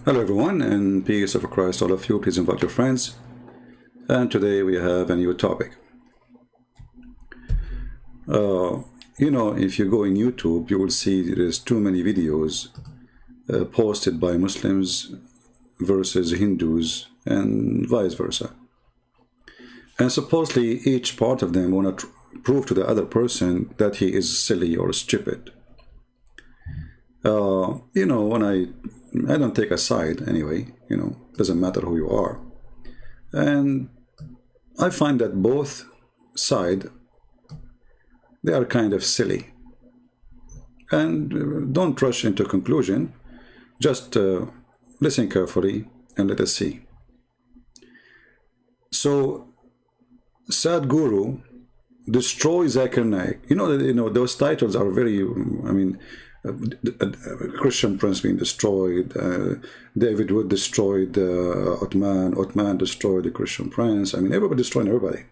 Hello everyone, and peace of Christ all of you. Please invite your friends. And today we have a new topic. If you go in YouTube, you will see there's too many videos posted by Muslims versus Hindus and vice versa. And supposedly each part of them want to prove to the other person that he is silly or stupid. When I don't take a side anyway, doesn't matter who you are. And I find that both sides, they are kind of silly. And don't rush into conclusion, just listen carefully and let us see. So, Sadhguru destroys Zakir Naik. Those titles are very, Christian Prince being destroyed, David Wood destroyed Ottoman destroyed the Christian Prince. Everybody destroying everybody.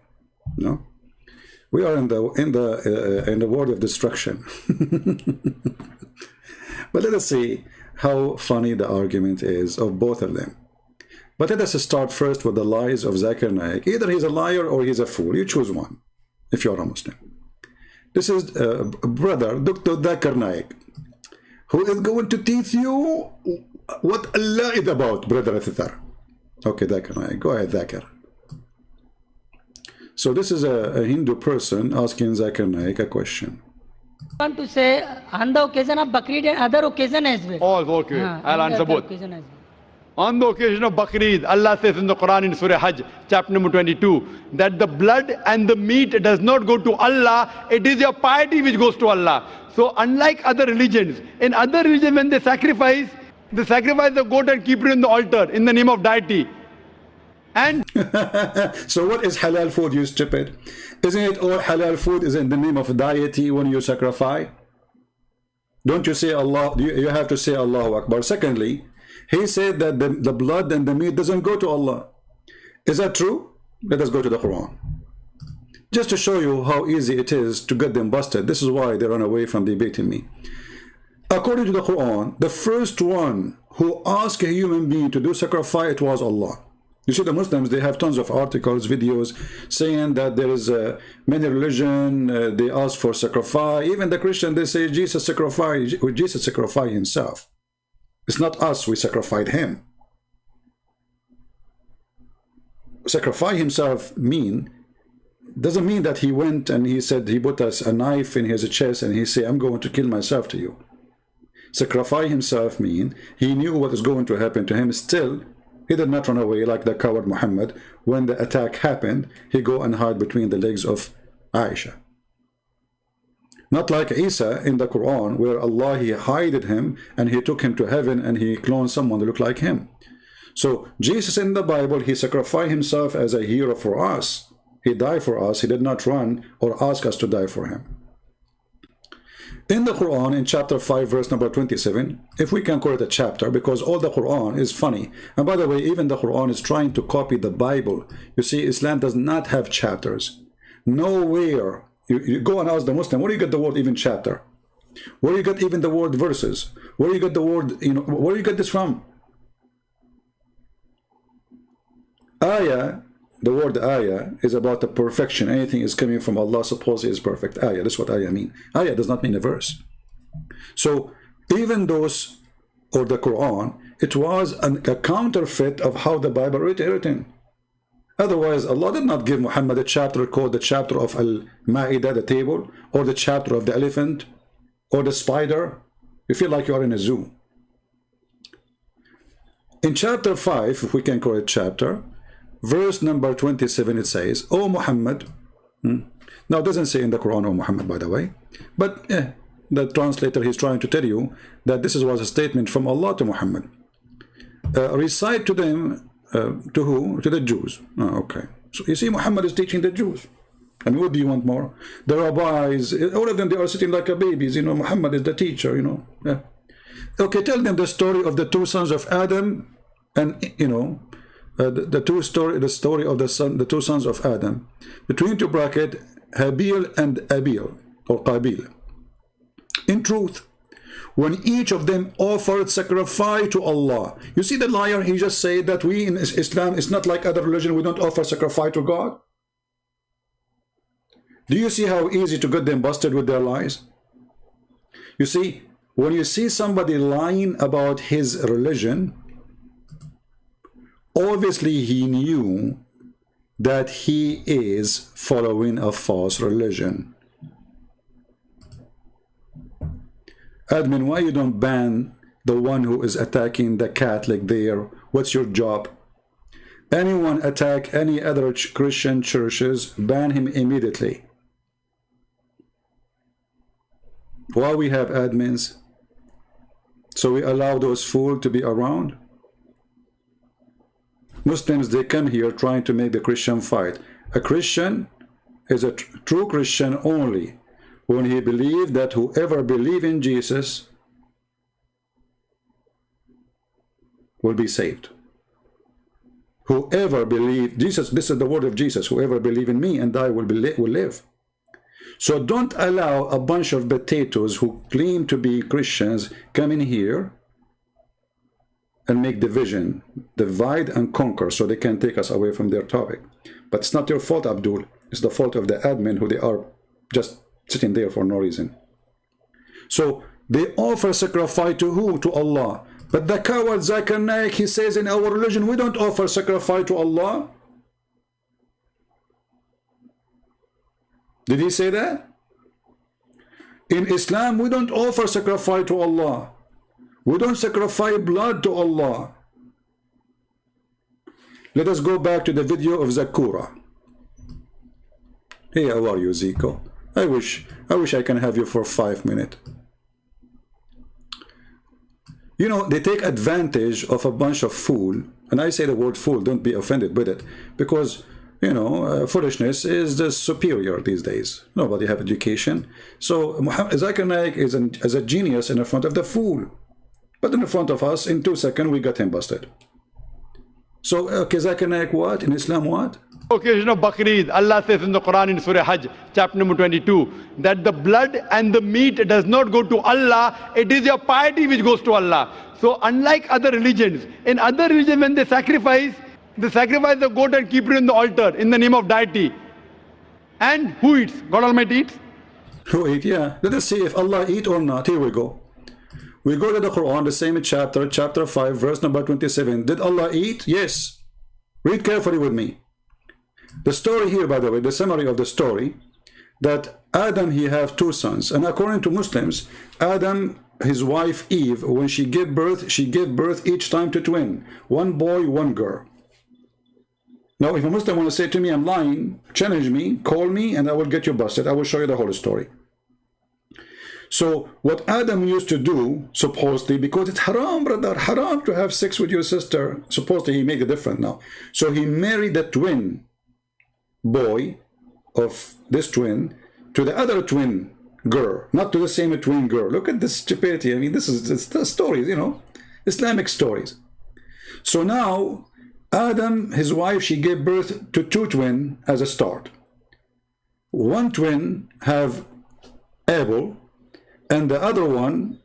We are in the world of destruction. But let us see how funny the argument is of both of them. But let us start first with the lies of Zakir Naik. Either he's a liar or he's a fool. You choose one if you are a Muslim. This is brother Dr. Zakir Naik, who is going to teach you what Allah is about, brother Zakir. Okay, Zakir Naik, go ahead, Zakir. So this is a Hindu person asking Zakir Naik a question. I want to say, on the occasion of Bakrid and other occasion as well. All okay. I'll answer both. On the occasion of Bakrid, Allah says in the Quran in Surah Hajj, chapter number 22, that the blood and the meat does not go to Allah, it is your piety which goes to Allah. So unlike other religions, in other religions when they sacrifice the goat and keep it in the altar in the name of deity. And so what is halal food, you stupid? Isn't it all halal food is in the name of deity when you sacrifice? Don't you say Allah? You have to say Allahu Akbar. Secondly, he said that the blood and the meat doesn't go to Allah. Is that true? Let us go to the Quran. Just to show you how easy it is to get them busted. This is why they run away from debating me. According to the Quran, the first one who asked a human being to do sacrifice, it was Allah. You see, the Muslims, they have tons of articles, videos saying that there is many religion, they ask for sacrifice. Even the Christian, they say Jesus sacrificed himself. It's not us, we sacrificed him. Sacrifice himself doesn't mean that he went and he said, he put us a knife in his chest and he said, I'm going to kill myself to you. Sacrifice himself mean he knew what was going to happen to him. Still, he did not run away like the coward Muhammad. When the attack happened, he go and hide between the legs of Aisha. Not like Isa in the Quran, where Allah, he hided him and he took him to heaven and he cloned someone to look like him. So Jesus in the Bible, he sacrificed himself as a hero for us. He died for us. He did not run or ask us to die for him. In the Quran, in chapter 5, verse number 27, if we can call it a chapter, because all the Quran is funny. And by the way, even the Quran is trying to copy the Bible. You see, Islam does not have chapters. Nowhere. You go and ask the Muslim, where do you get the word even chapter? Where do you get even the word verses? Where do you get the word, where do you get this from? Ayah, the word ayah is about the perfection. Anything is coming from Allah, supposedly is perfect. Ayah, that's what ayah mean. Ayah does not mean a verse. So even those, or the Quran, it was a counterfeit of how the Bible written. Otherwise, Allah did not give Muhammad a chapter called the chapter of Al-Ma'idah, the table, or the chapter of the elephant, or the spider. You feel like you are in a zoo. In chapter 5, if we can call it chapter, verse number 27, it says, O Muhammad. Now, it doesn't say in the Quran, O Muhammad, by the way. But the translator, he's trying to tell you that this was a statement from Allah to Muhammad. Recite to them, to who? To the Jews. Oh, okay. So you see, Muhammad is teaching the Jews. And what do you want more? The rabbis, all of them, they are sitting like babies. Muhammad is the teacher, Yeah. Okay, tell them the story of the two sons of Adam and, the story of the two sons of Adam. Between two bracket, Habil and Abil, or Qabil. In truth, when each of them offered sacrifice to Allah. You see the liar, he just said that we in Islam, it's not like other religion, we don't offer sacrifice to God. Do you see how easy to get them busted with their lies? You see, when you see somebody lying about his religion, obviously he knew that he is following a false religion. Admin, why you don't ban the one who is attacking the Catholic there? What's your job? Anyone attack any other Christian churches, ban him immediately. Why we have admins? So we allow those fools to be around? Muslims, they come here trying to make the Christian fight. A Christian is a true Christian only when he believes that whoever believes in Jesus will be saved. Whoever believes Jesus, this is the word of Jesus, whoever believes in me and I will live. So don't allow a bunch of potatoes who claim to be Christians come in here and make division, divide and conquer, so they can take us away from their topic. But it's not your fault, Abdul. It's the fault of the admin, who they are just sitting there for no reason. So they offer sacrifice to who? To Allah. But the coward Zakir Naik, he says in our religion, we don't offer sacrifice to Allah. Did he say that? In Islam, we don't offer sacrifice to Allah. We don't sacrifice blood to Allah. Let us go back to the video of Zakura. Hey, how are you, Zico? I wish I can have you for 5 minutes. You know, they take advantage of a bunch of fool, and I say the word fool, don't be offended with it, because, you know, foolishness is the superior these days. Nobody have education. So Zakir Naik is as a genius in front of the fool. But in front of us, in 2 seconds, we got him busted. So, okay, Zakir Naik what? In Islam what? Occasion of Bakrid, Allah says in the Quran in Surah Hajj, chapter number 22, that the blood and the meat does not go to Allah, it is your piety which goes to Allah. So unlike other religions, in other religions when they sacrifice the goat and keep it in the altar in the name of deity. And who eats? God Almighty eats? Who eats? Yeah. Let us see if Allah eat or not. Here we go. We go to the Quran, the same chapter, chapter 5, verse number 27. Did Allah eat? Yes. Read carefully with me. The story here, by the way, the summary of the story, that Adam, he have 2 sons. And according to Muslims, Adam, his wife Eve, when she gave birth each time to twin. 1 boy, 1 girl. Now, if a Muslim want to say to me, I'm lying, challenge me, call me, and I will get you busted. I will show you the whole story. So, what Adam used to do, supposedly, because it's haram, brother, haram to have sex with your sister. Supposedly, he made it different now. So, he married the twin boy of this twin to the other twin girl, not to the same twin girl. Look at this stupidity. I mean, this is the stories, you know, Islamic stories. So now, Adam, his wife, she gave birth to 2 twins as a start. 1 twin have Abel, and the other one,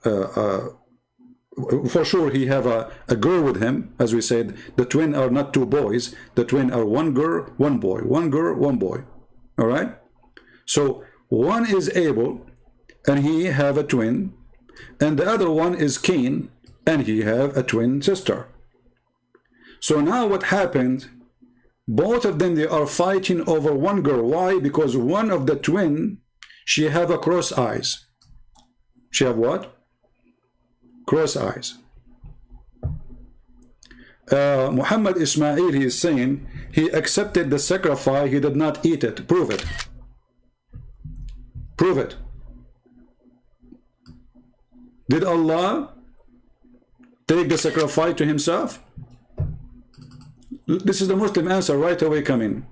for sure, he have a girl with him. As we said, the twin are not 2 boys. The twin are 1 girl, 1 boy. 1 girl, 1 boy. All right? So, one is Abel, and he have a twin. And the other one is Cain, and he have a twin sister. So now what happened, both of them, they are fighting over 1 girl. Why? Because one of the twin, she have a cross eyes. She have what? Cross eyes. Muhammad Ismail, he is saying, he accepted the sacrifice, he did not eat it. Prove it. Prove it. Did Allah take the sacrifice to himself? This is the Muslim answer right away coming.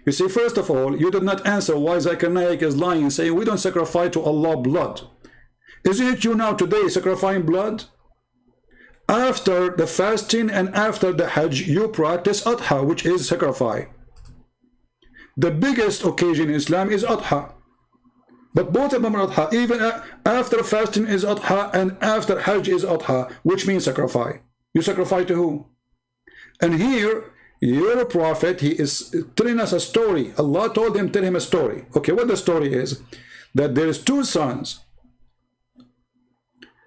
You see, first of all, you did not answer why Zakir Naik is lying, saying we don't sacrifice to Allah blood. Isn't it you now today sacrificing blood? After the fasting and after the Hajj, you practice Adha, which is sacrifice. The biggest occasion in Islam is Adha. But both of them are adha. Even after fasting is adha and after hajj is adha, which means sacrifice. You sacrifice to who? And here, your prophet, he is telling us a story. Allah told him, tell him a story. Okay, what the story is? That there is two sons.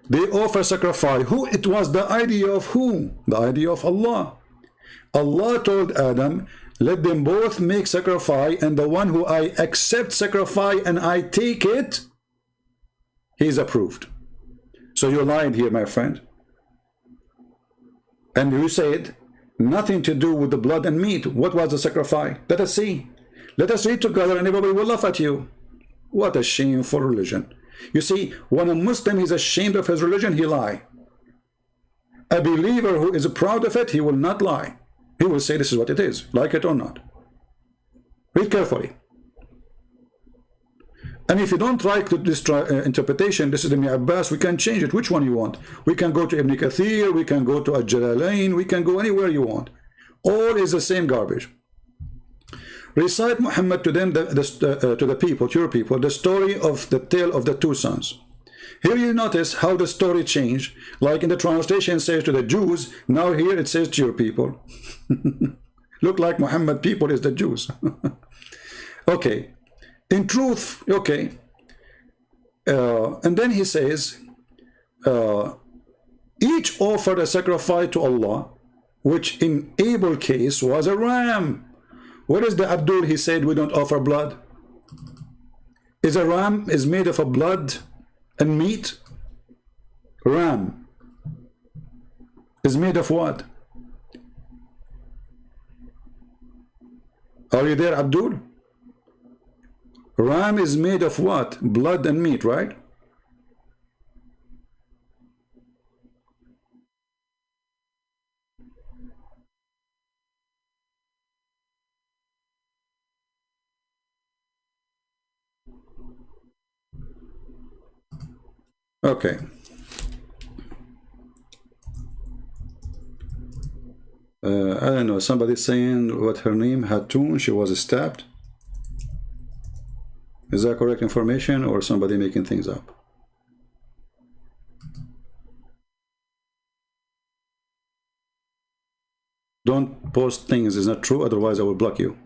They offer sacrifice. Who? It was the idea of whom? The idea of Allah. Allah told Adam, let them both make sacrifice, and the one who I accept sacrifice and I take it, he is approved. So you lied here, my friend. And you said, nothing to do with the blood and meat. What was the sacrifice? Let us see. Let us read together and everybody will laugh at you. What a shameful religion. You see, when a Muslim is ashamed of his religion, he lie. A believer who is proud of it, he will not lie. He will say this is what it is, like it or not. Read carefully. And if you don't like this interpretation, this is Ibn Abbas, we can change it. Which one you want? We can go to Ibn Kathir, we can go to Al-Jalalain, we can go anywhere you want. All is the same garbage. Recite, Muhammad, to them, to the people, to your people, the story of the tale of the two sons. Here you notice how the story changed. Like in the translation it says to the Jews, now here it says to your people. Look like Muhammad people is the Jews. Okay. In truth, okay. And then he says, each offered a sacrifice to Allah, which in Abel case was a ram. What is the Abdul? He said, we don't offer blood. Is a ram is made of a blood and meat? Ram is made of what? Are you there, Abdul? Ram is made of what? Blood and meat, right? Okay. I don't know, somebody saying what her name, Hatun, she was stabbed. Is that correct information or somebody making things up? Don't post things is not true, otherwise I will block you.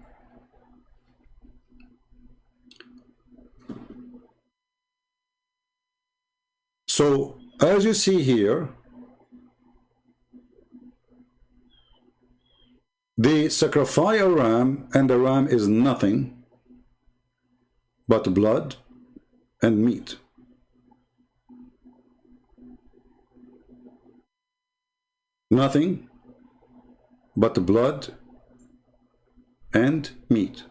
So, as you see here, they sacrifice a ram, and the ram is nothing but blood and meat. Nothing but blood and meat.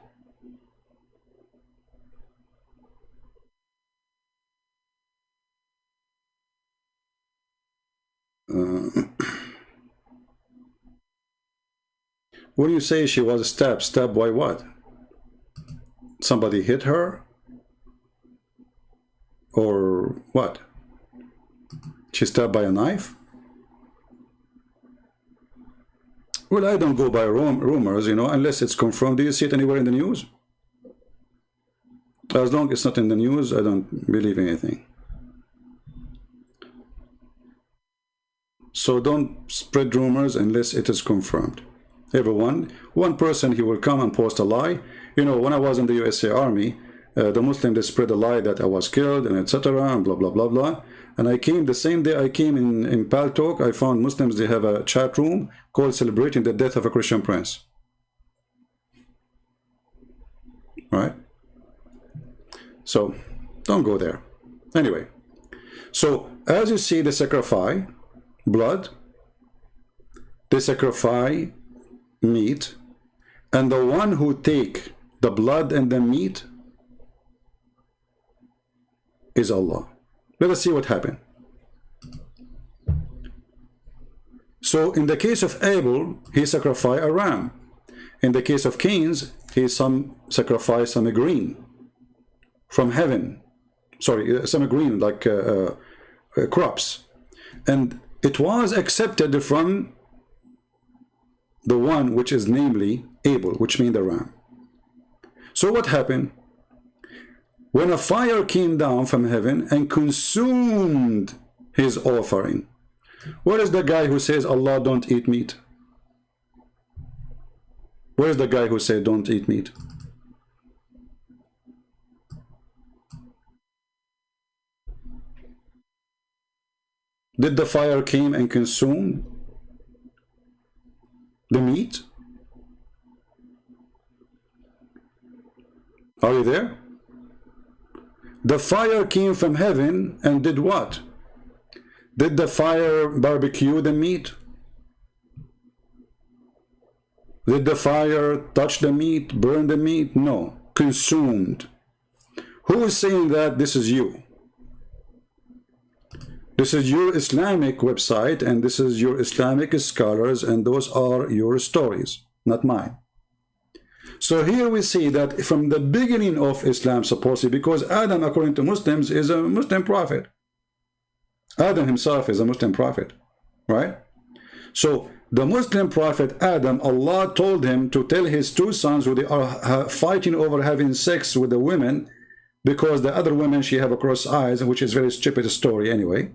When you say she was stabbed by what? Somebody hit her? Or what? She stabbed by a knife? Well, I don't go by rumors, you know, unless it's confirmed. Do you see it anywhere in the news? As long as it's not in the news, I don't believe anything. So don't spread rumors unless it is confirmed. Everyone, one person, he will come and post a lie. You know, when I was in the USA Army, the Muslims, they spread a lie that I was killed and etc. and blah, blah, blah, blah. And I came, the same day I came in Paltalk, I found Muslims, they have a chat room called Celebrating the Death of a Christian Prince. Right? So, don't go there. Anyway, so as you see the sacrifice, blood, they sacrifice meat, and the one who take the blood and the meat is Allah. Let us see what happened. So in the case of Abel, he sacrificed a ram. In the case of Cain's, he sacrificed some green from heaven. Sorry, some green like crops. And it was accepted from the one which is namely Abel, which means the ram. So what happened? when a fire came down from heaven and consumed his offering. Where is the guy who says Allah don't eat meat? Where is the guy who said don't eat meat? Did the fire came and consume the meat? Are you there? The fire came from heaven and did what? Did the fire barbecue the meat? Did the fire touch the meat, burn the meat? No. Consumed. Who is saying that? This is you. This is your Islamic website, and this is your Islamic scholars, and those are your stories, not mine. So here we see that from the beginning of Islam, supposedly, because Adam, according to Muslims, is a Muslim prophet. Adam himself is a Muslim prophet, right? So the Muslim prophet Adam, Allah told him to tell his two sons who they are fighting over having sex with the women, because the other women, she have cross eyes, which is a very stupid story anyway.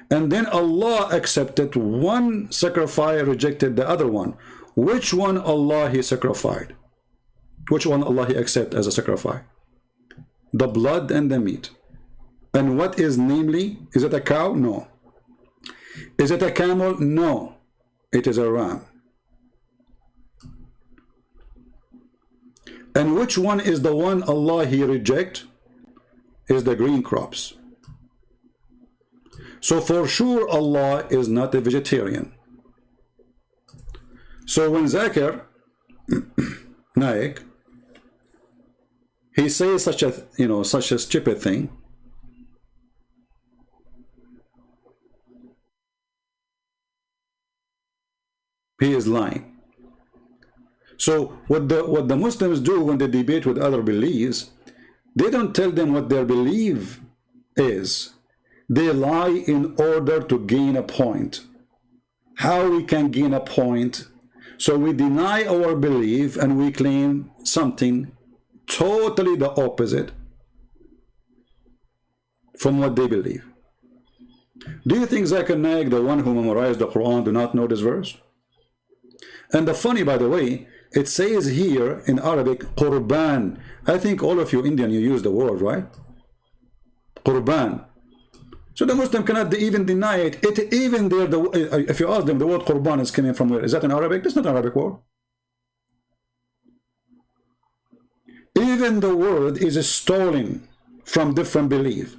And then Allah accepted one sacrifice, rejected the other one. Which one Allah he sacrificed? Which one Allah he accept as a sacrifice? The blood and the meat. And what is namely? Is it a cow? No. Is it a camel? No. It is a ram. And which one is the one Allah he reject? Is the green crops. So for sure Allah is not a vegetarian. So when Zakir Naik, he says such a such a stupid thing, he is lying. So what the Muslims do when they debate with other beliefs, they don't tell them what their belief is. They lie in order to gain a point. How we can gain a point? So we deny our belief and we claim something totally the opposite from what they believe. Do you think Zakir Naik, the one who memorized the Quran, do not know this verse? And the funny, by the way, it says here in Arabic, Qurban. I think all of you Indian, you use the word, right? Qurban. So the Muslim cannot even deny it. Even there, if you ask them, the word Qurban is coming from where? Is that in Arabic? That's not an Arabic word. Even the word is stolen from different belief.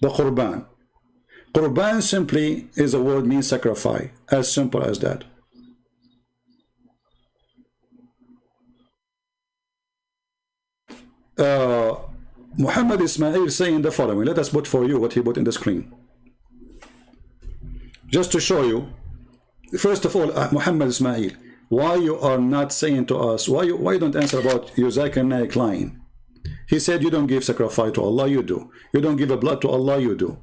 The Qurban. Qurban simply is a word means sacrifice. As simple as that. Muhammad Ismail saying the following. Let us put for you what he put in the screen. Just to show you, first of all, Muhammad Ismail, why you are not saying to us, why you don't answer about your Zakir Naik lying. He said you don't give sacrifice to Allah, you do. You don't give a blood to Allah, you do.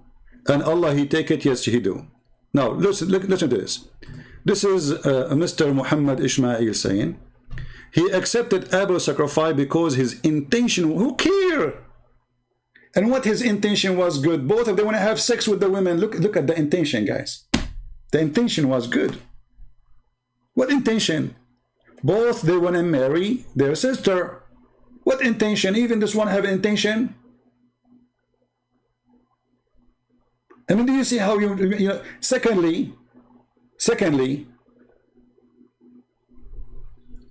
And Allah, he take it, yes, he do. Now, listen to this. This is Mr. Muhammad Ismail saying, he accepted Abel's sacrifice because his intention, who care? And what his intention was good. Both of them want to have sex with the women. Look at the intention, guys. The intention was good. What intention? Both they want to marry their sister. What intention? Even this one have intention. I mean, do you see how you secondly,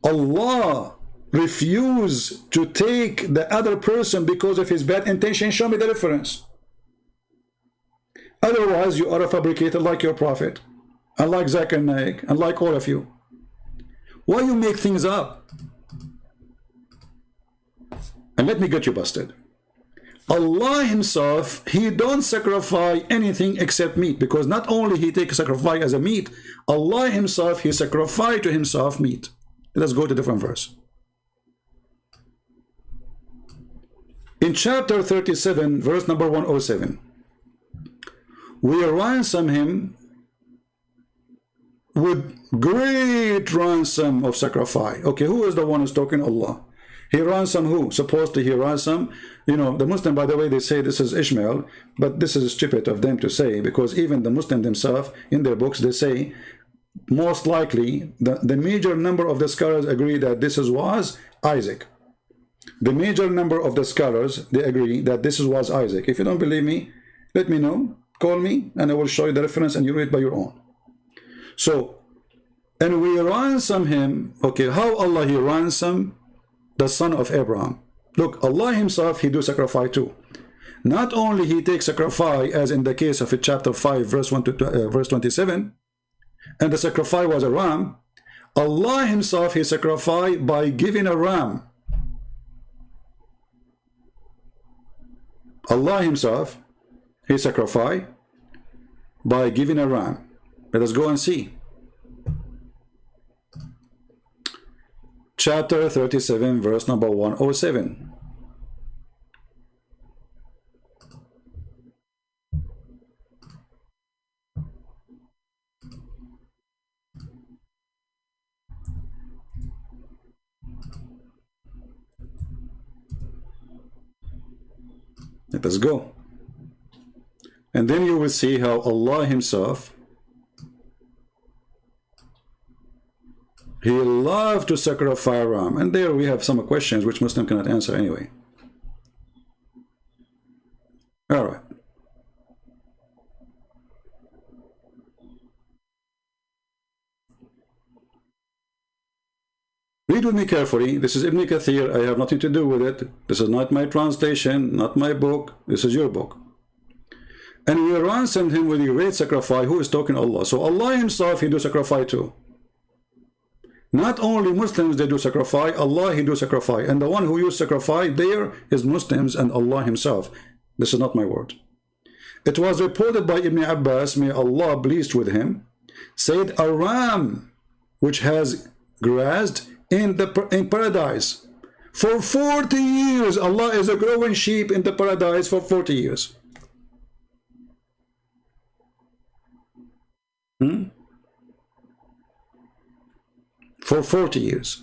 Allah refused to take the other person because of his bad intention. Show me the difference. Otherwise, you are a fabricator like your prophet, and like Zakir Naik, and like all of you. Why you make things up? And let me get you busted. Allah himself, he don't sacrifice anything except meat, because not only he take sacrifice as a meat, Allah himself, he sacrificed to himself meat. Let's go to a different verse. In chapter 37, verse number 107, we ransom him with great ransom of sacrifice. Okay, who is the one who's talking? Allah. He ransom who? Supposedly he ransom, you know, the Muslim, by the way, they say this is Ishmael, but this is stupid of them to say, because even the Muslim themselves, in their books, they say, most likely, the major number of the scholars agree that this was Isaac. The major number of the scholars, they agree that this was Isaac. If you don't believe me, let me know, call me, and I will show you the reference, and you read by your own. So, and we ransom him, okay, how Allah he ransom the son of Abraham? Look, Allah himself, he do sacrifice too. Not only he takes sacrifice, as in the case of chapter 5, verse 27, and the sacrifice was a ram, Allah himself, he sacrificed by giving a ram. Allah himself, he sacrificed by giving a ram. Let us go and see. Chapter 37, verse number 107. Let us go. And then you will see how Allah himself, he loved to sacrifice a ram. And there we have some questions which Muslim cannot answer anyway. All right. Read with me carefully. This is Ibn Kathir. I have nothing to do with it. This is not my translation, not my book. This is your book. And we ransomed him with a great sacrifice. Who is talking? Allah. So Allah himself, he do sacrifice too. Not only Muslims, they do sacrifice. Allah, he do sacrifice. And the one who use sacrifice there is Muslims and Allah himself. This is not my word. It was reported by Ibn Abbas, may Allah pleased with him, said a ram which has grazed in paradise for 40 years. Allah is a growing sheep in the paradise for 40 years. For 40 years.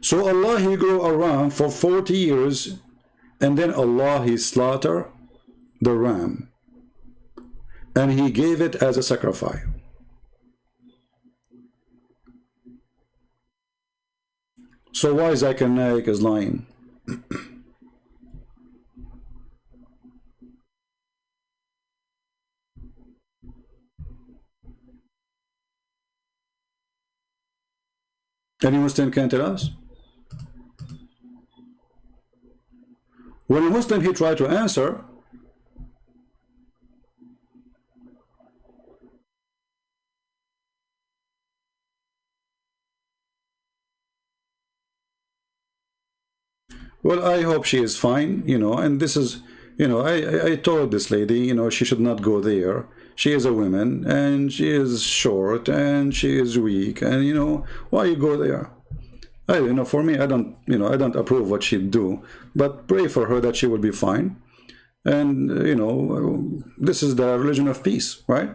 So Allah, he grew a ram for 40 years, and then Allah, he slaughter the ram and he gave it as a sacrifice. So why Zakir and Naik is lying? Any Muslim can tell us? When a Muslim, he tried to answer, well, I hope she is fine, you know, and this is, you know, I told this lady, you know, she should not go there. She is a woman, and she is short, and she is weak, and, you know, why you go there? You know, for me, I don't, you know, I don't approve what she do, but pray for her that she will be fine. And, you know, this is the religion of peace, right?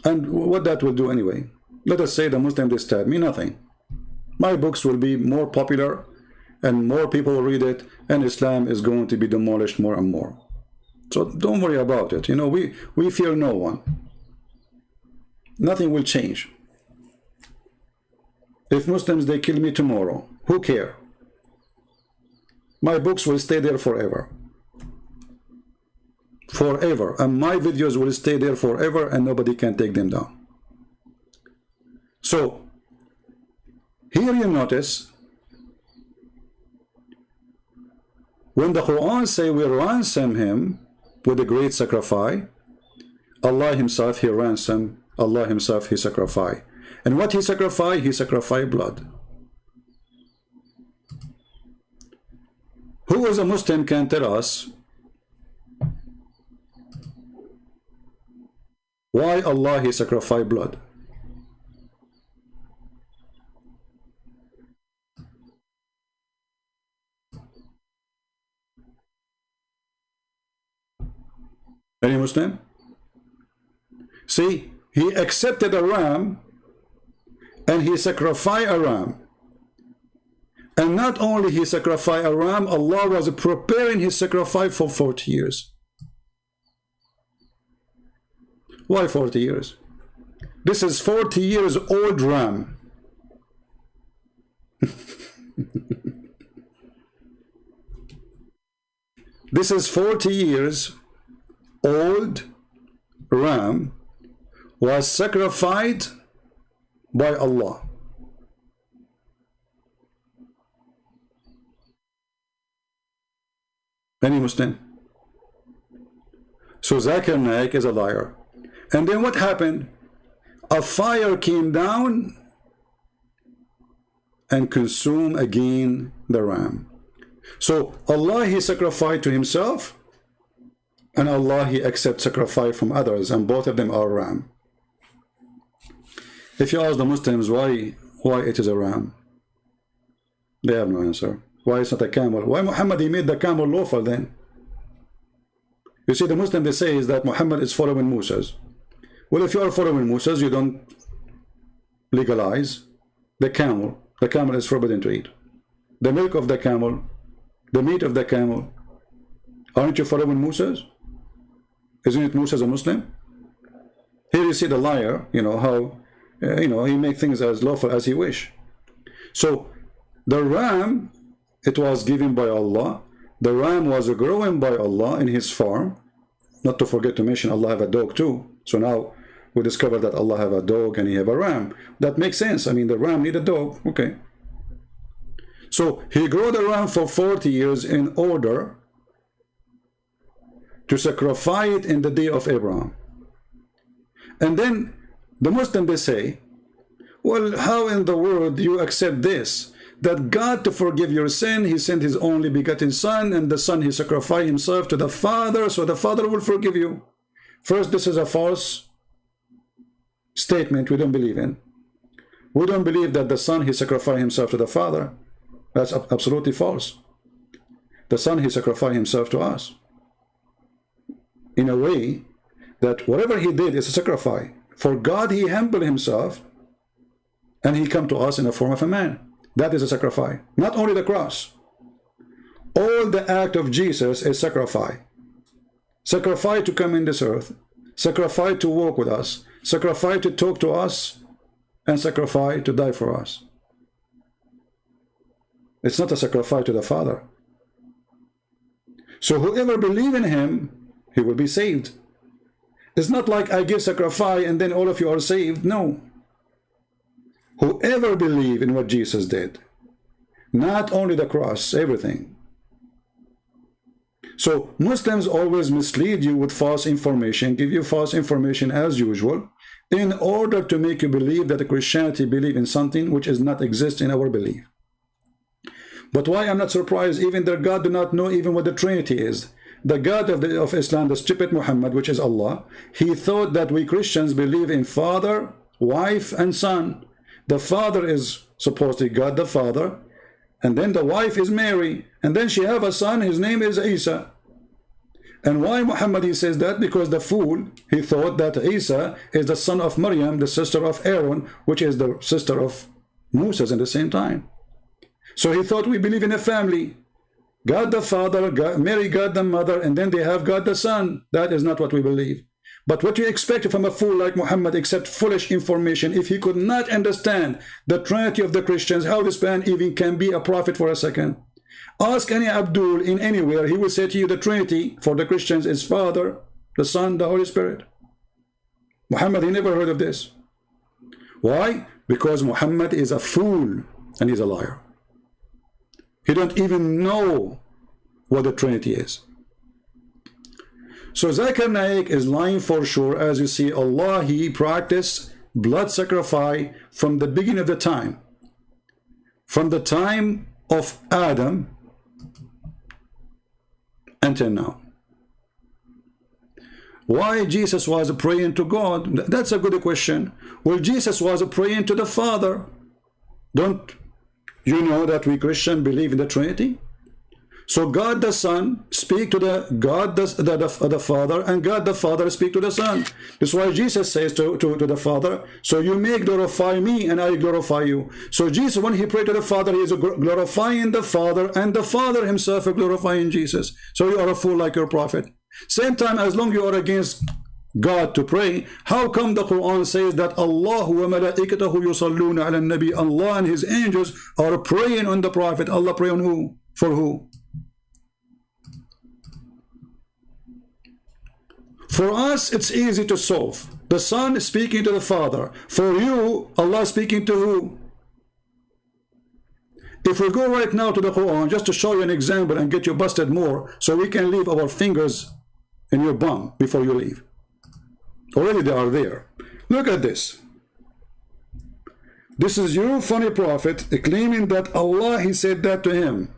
And what that will do anyway? Let us say the Muslim, they stab me, nothing. My books will be more popular, and more people will read it, and Islam is going to be demolished more and more. So don't worry about it. You know, we fear no one. Nothing will change. If Muslims, they kill me tomorrow, who care? My books will stay there forever. Forever. And my videos will stay there forever, and nobody can take them down. So, here you notice, when the Quran say we ransom him with a great sacrifice, Allah himself, he ransom, Allah himself, he sacrifice. And what he sacrificed? He sacrificed blood. Who is a Muslim can tell us why Allah, he sacrificed blood? Any Muslim? See, he accepted a ram and he sacrificed a ram. And not only he sacrificed a ram, Allah was preparing his sacrifice for 40 years. Why 40 years? This is 40 years old ram. This is 40 years old ram was sacrificed by Allah. Any Muslim? So Zakir Naik is a liar. And then what happened? A fire came down and consumed again the ram. So Allah he sacrificed to himself, and Allah he accepts sacrifice from others, and both of them are ram. If you ask the Muslims why it is a ram, they have no answer. Why it's not a camel? Why Muhammad he made the camel lawful then? You see, the Muslim they say is that Muhammad is following Moses. Well, if you are following Moses, you don't legalize the camel. The camel is forbidden to eat. The milk of the camel, the meat of the camel. Aren't you following Moses? Isn't it Moses a Muslim? Here you see the liar, you know, how, he makes things as lawful as he wish. So, the ram, it was given by Allah. The ram was growing by Allah in his farm. Not to forget to mention Allah have a dog too. So now we discover that Allah have a dog and he have a ram. That makes sense. I mean, the ram need a dog. Okay. So he grew the ram for 40 years in order to sacrifice it in the day of Abraham. And then the Muslim they say, well, how in the world do you accept this? That God, to forgive your sin, he sent his only begotten son, and the son he sacrificed himself to the Father, so the Father will forgive you. First, this is a false statement we don't believe in. We don't believe that the son he sacrificed himself to the Father. That's absolutely false. The son he sacrificed himself to us, in a way that whatever he did is a sacrifice. For God he humbled himself, and he come to us in the form of a man. That is a sacrifice. Not only the cross. All the act of Jesus is sacrifice. Sacrifice to come in this earth. Sacrifice to walk with us. Sacrifice to talk to us. And sacrifice to die for us. It's not a sacrifice to the Father. So whoever believes in him, he will be saved. It's not like I give sacrifice and then all of you are saved. No. Whoever believes in what Jesus did, not only the cross, everything. So Muslims always mislead you with false information, give you false information as usual, in order to make you believe that Christianity believe in something which is not exist in our belief. But why I'm not surprised, even their God do not know even what the Trinity is. The God of Islam, the stupid Muhammad, which is Allah, he thought that we Christians believe in Father, wife, and Son. The Father is supposedly God the Father, and then the wife is Mary, and then she have a son, his name is Isa. And why Muhammad he says that? Because the fool, he thought that Isa is the son of Maryam, the sister of Aaron, which is the sister of Moses at the same time. So he thought we believe in a family. God the Father, Mary God the Mother, and then they have God the Son. That is not what we believe. But what you expect from a fool like Muhammad except foolish information? If he could not understand the Trinity of the Christians, how this man even can be a prophet for a second? Ask any Abdul in anywhere, he will say to you the Trinity for the Christians is Father, the Son, the Holy Spirit. Muhammad, he never heard of this. Why? Because Muhammad is a fool and he's a liar. He don't even know what the Trinity is. So Zakir Naik is lying for sure. As you see, Allah, he practiced blood sacrifice from the beginning of the time. From the time of Adam until now. Why Jesus was praying to God? That's a good question. Well, Jesus was praying to the Father. Don't you know that we Christians believe in the Trinity? So God the Son speak to the Father, and God the Father speak to the Son. That's why Jesus says to the Father, so you may glorify me and I glorify you. So Jesus, when he prayed to the Father, he is glorifying the Father, and the Father himself is glorifying Jesus. So you are a fool like your prophet. Same time, as long you are against God to pray, how come the Quran says that Allah wa malaikatahu yusalluna ala nabi, Allah and his angels are praying on the prophet? Allah pray on who? For who? For us, it's easy to solve. The Son is speaking to the Father. For you, Allah speaking to who? If we go right now to the Quran, just to show you an example and get you busted more, so we can leave our fingers in your bum before you leave. Already they are there. Look at this. This is your funny prophet claiming that Allah, he said that to him.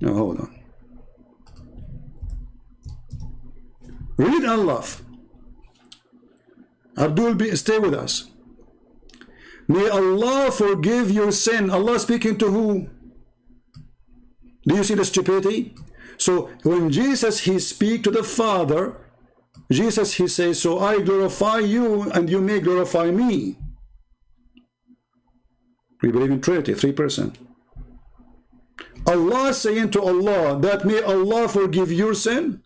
Now hold on. Read and laugh. Abdul, stay with us. May Allah forgive your sin. Allah speaking to who? Do you see the stupidity? So when Jesus, he speak to the Father, Jesus, he says, so I glorify you and you may glorify me. We believe in Trinity, 3%. Allah saying to Allah that may Allah forgive your sin.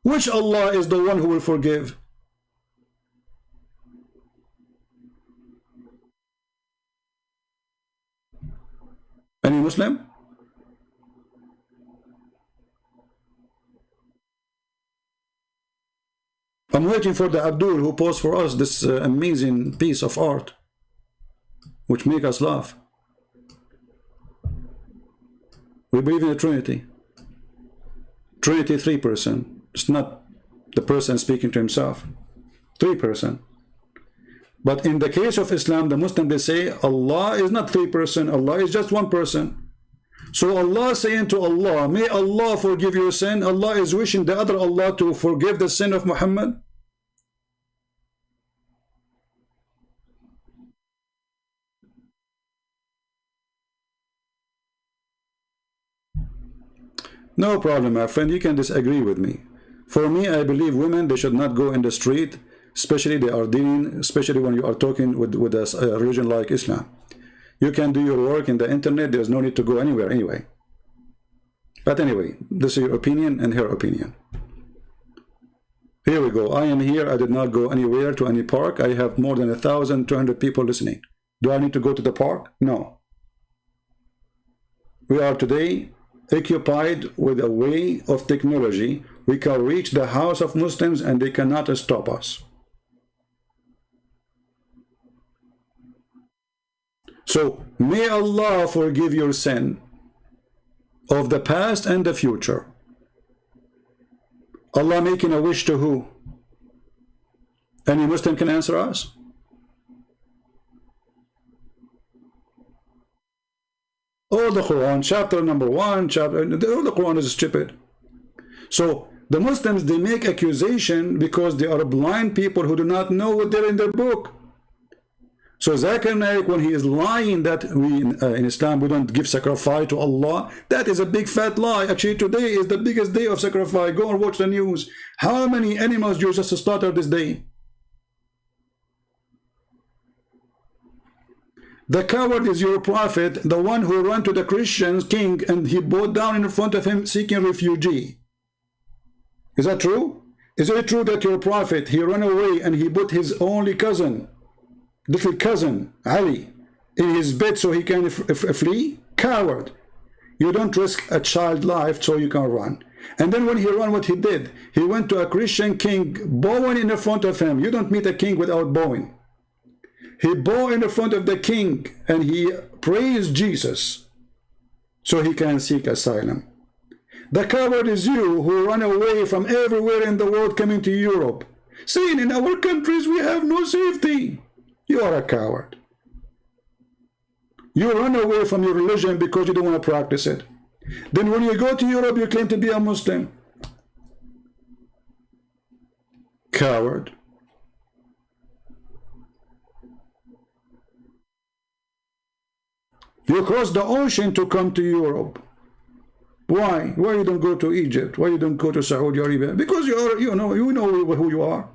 Which Allah is the one who will forgive? Any Muslim? I'm waiting for the Abdul who posed for us this amazing piece of art which make us laugh. We believe in the Trinity. Trinity, 3%. It's not the person speaking to himself. 3%. But in the case of Islam, the Muslim, they say Allah is not 3%. Allah is just 1%. So Allah saying to Allah, may Allah forgive your sin. Allah is wishing the other Allah to forgive the sin of Muhammad. No problem, my friend. You can disagree with me. For me, I believe women, they should not go in the street, especially they are dealing, especially when you are talking with a religion like Islam. You can do your work in the internet. There's no need to go anywhere anyway. But anyway, this is your opinion and her opinion. Here we go. I am here. I did not go anywhere to any park. I have more than 1,200 people listening. Do I need to go to the park? No. We are today occupied with a way of technology. We can reach the house of Muslims and they cannot stop us. So may Allah forgive your sin of the past and the future. Allah making a wish to who? Any Muslim can answer us? All the Quran, chapter number 1, chapter, all the Quran is stupid. So the Muslims, they make accusation because they are blind people who do not know what they're in their book. So Zakir Naik, when he is lying that we in Islam we don't give sacrifice to Allah, that is a big fat lie. Actually, today is the biggest day of sacrifice. Go and watch the news. How many animals you just slaughter this day? The coward is your prophet, the one who ran to the Christian king and he bowed down in front of him seeking refugee. Is that true? Is it true that your prophet, he ran away and he put his only cousin, little cousin, Ali, in his bed so he can flee? Coward. You don't risk a child life so you can run. And then when he ran, what he did, he went to a Christian king, bowing in the front of him. You don't meet a king without bowing. He bowed in the front of the king and he praised Jesus so he can seek asylum. The coward is you who run away from everywhere in the world coming to Europe, saying in our countries we have no safety. You are a coward. You run away from your religion because you don't want to practice it. Then when you go to Europe, you claim to be a Muslim. Coward. You cross the ocean to come to Europe. Why? Why you don't go to Egypt? Why you don't go to Saudi Arabia? Because you know who you are.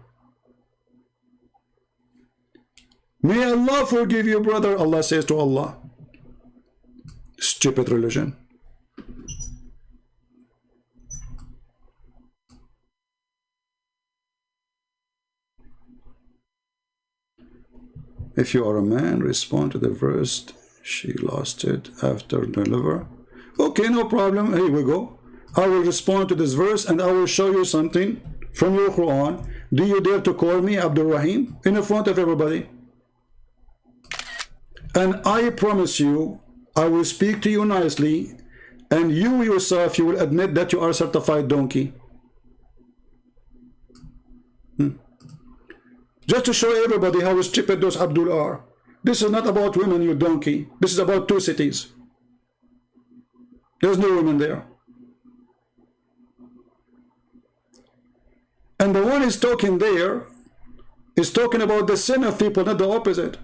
May Allah forgive you, brother. Allah says to Allah. Stupid religion. If you are a man, respond to the verse. She lost it after deliver. Okay, no problem. Here we go. I will respond to this verse and I will show you something from your Quran. Do you dare to call me Abdul Rahim in front of everybody? And I promise you, I will speak to you nicely, and you yourself, you will admit that you are a certified donkey. Just to show everybody how stupid those Abdul are. This is not about women, you donkey. This is about two cities. There's no women there. And the one is talking there is talking about the sin of people, not the opposite.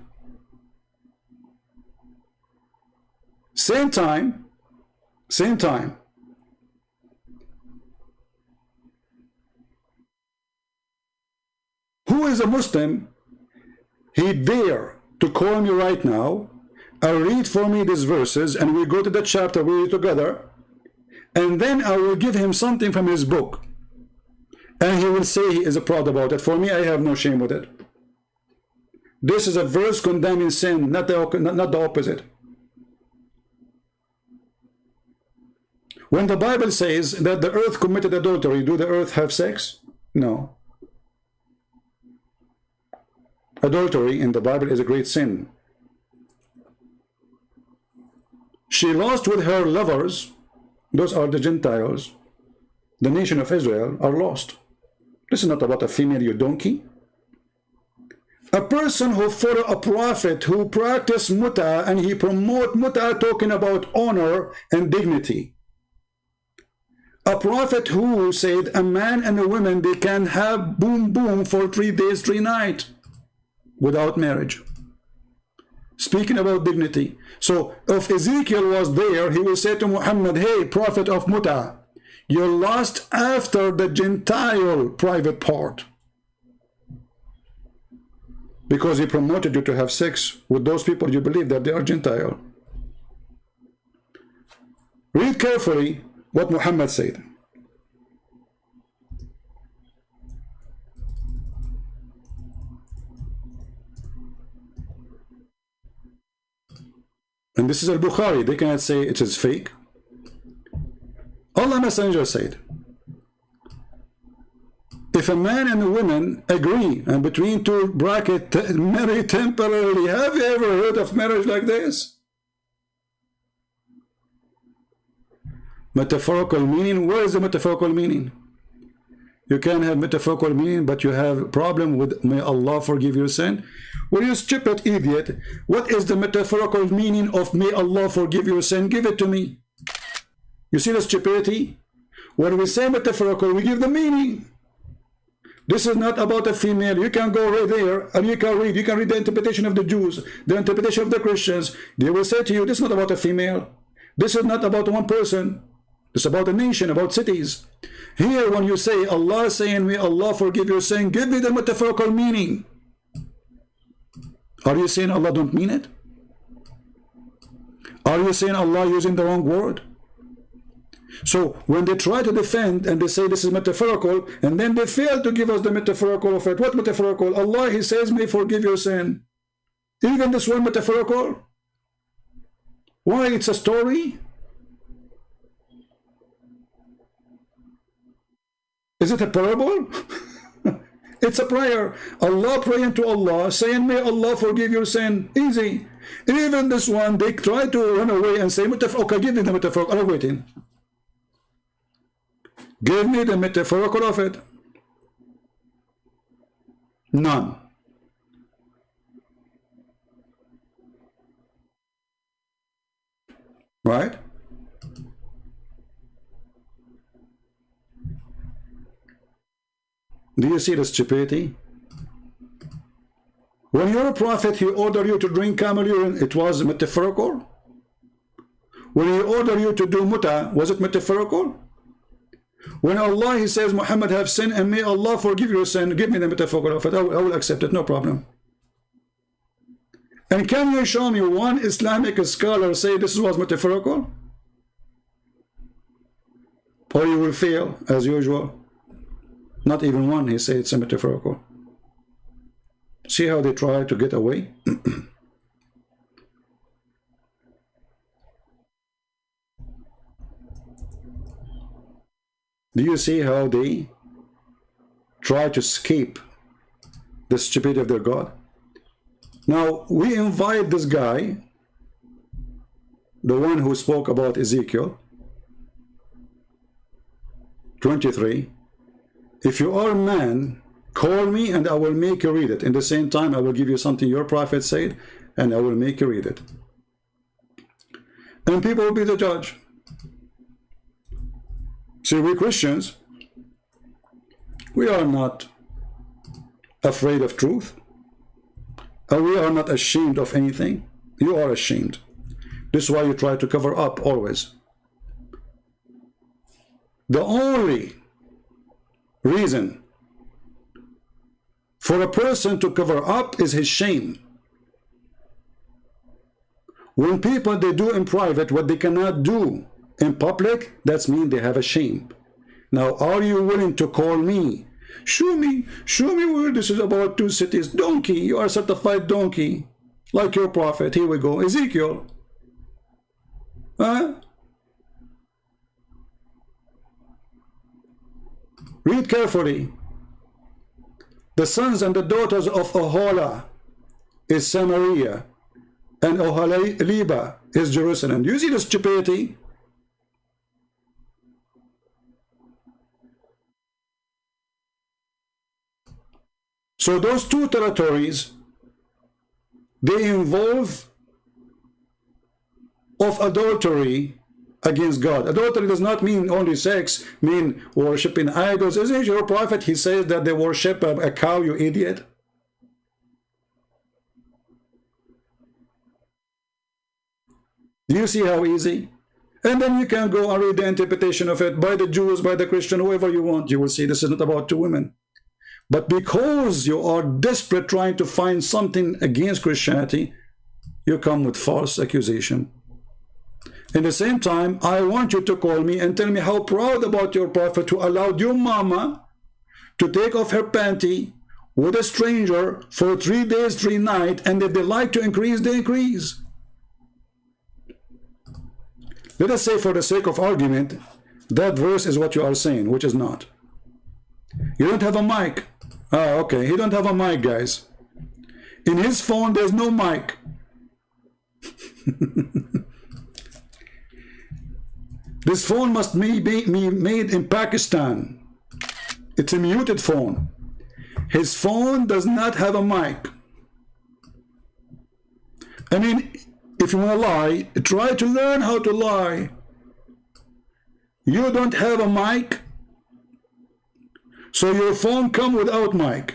Same time. Who is a Muslim? He dare to call me right now. I'll read for me these verses and we go to the chapter, we read together, and then I will give him something from his book and he will say he is proud about it. For me, I have no shame with it. This is a verse condemning sin, not the opposite. When the Bible says that the earth committed adultery, do the earth have sex? No. Adultery in the Bible is a great sin. She lost with her lovers. Those are the Gentiles. The nation of Israel are lost. This is not about a female, you donkey. A person who follow a prophet who practice muta and he promote muta, talking about honor and dignity. A prophet who said a man and a woman, they can have boom boom for 3 days, 3 nights without marriage. Speaking about dignity. So if Ezekiel was there, he will say to Muhammad, hey, prophet of Muta, you're lost after the Gentile private part. Because he promoted you to have sex with those people you believe that they are Gentile. Read carefully what Muhammad said. And this is al-Bukhari. They cannot say it is fake. Allah Messenger said, if a man and a woman agree and between two brackets marry temporarily, have you ever heard of marriage like this? Metaphorical meaning. Where is the metaphorical meaning? You can have metaphorical meaning, but you have a problem with may Allah forgive your sin. Well, you stupid idiot. What is the metaphorical meaning of may Allah forgive your sin? Give it to me. You see the stupidity? When we say metaphorical, we give the meaning. This is not about a female. You can go right there and you can read. You can read the interpretation of the Jews, the interpretation of the Christians. They will say to you, this is not about a female. This is not about one person. It's about a nation, about cities. Here, when you say Allah is saying, may Allah forgive your sin, give me the metaphorical meaning. Are you saying Allah don't mean it? Are you saying Allah using the wrong word? So when they try to defend and they say this is metaphorical, and then they fail to give us the metaphorical of it. What metaphorical? Allah, He says, may forgive your sin. Even this one metaphorical? Why? It's a story? Is it a parable? It's a prayer. Allah praying to Allah, saying, may Allah forgive your sin. Easy. Even this one, they try to run away and say, okay, give me the metaphorical. I'm waiting. Give me the metaphorical of it. None. Right? Do you see the stupidity? When you're a prophet, he ordered you to drink camel urine. It was metaphorical. When he ordered you to do muta, was it metaphorical? When Allah, he says, Muhammad have sinned and may Allah forgive your sin, give me the metaphorical of it, I will accept it, no problem. And can you show me one Islamic scholar say this was metaphorical? Or you will fail as usual. Not even one, he said it's a metaphorical. See how they try to get away? Do you see how they try to escape the stupidity of their God? Now, we invite this guy, the one who spoke about Ezekiel 23, if you are a man, call me and I will make you read it. In the same time, I will give you something your prophet said, and I will make you read it. And people will be the judge. See, we Christians, we are not afraid of truth. And we are not ashamed of anything. You are ashamed. This is why you try to cover up always. The only reason for a person to cover up is his shame. When people, they do in private what they cannot do in public, that means they have a shame. Now, are you willing to call me? Show me where this is about two cities. Donkey, you are a certified donkey. Like your prophet. Here we go. Ezekiel. Huh? Read carefully. The sons and the daughters of Ohola is Samaria, and Oholiba is Jerusalem. Do you see the stupidity? So those two territories, they involve of adultery against God. Adultery does not mean only sex, mean worshiping idols. Isn't your prophet, he says that they worship a cow, you idiot? Do you see how easy? And then you can go and read the interpretation of it by the Jews, by the Christian, whoever you want. You will see this is not about two women. But because you are desperate trying to find something against Christianity, you come with false accusation. In the same time, I want you to call me and tell me how proud about your prophet who allowed your mama to take off her panty with a stranger for 3 days, 3 nights, and if they like to increase, they increase. Let us say, for the sake of argument, that verse is what you are saying, which is not. You don't have a mic. Ah, okay, he don't have a mic, guys. In his phone, there's no mic. This phone must be made in Pakistan. It's a muted phone. His phone does not have a mic. I mean, if you want to lie, try to learn how to lie. You don't have a mic, so your phone comes without mic.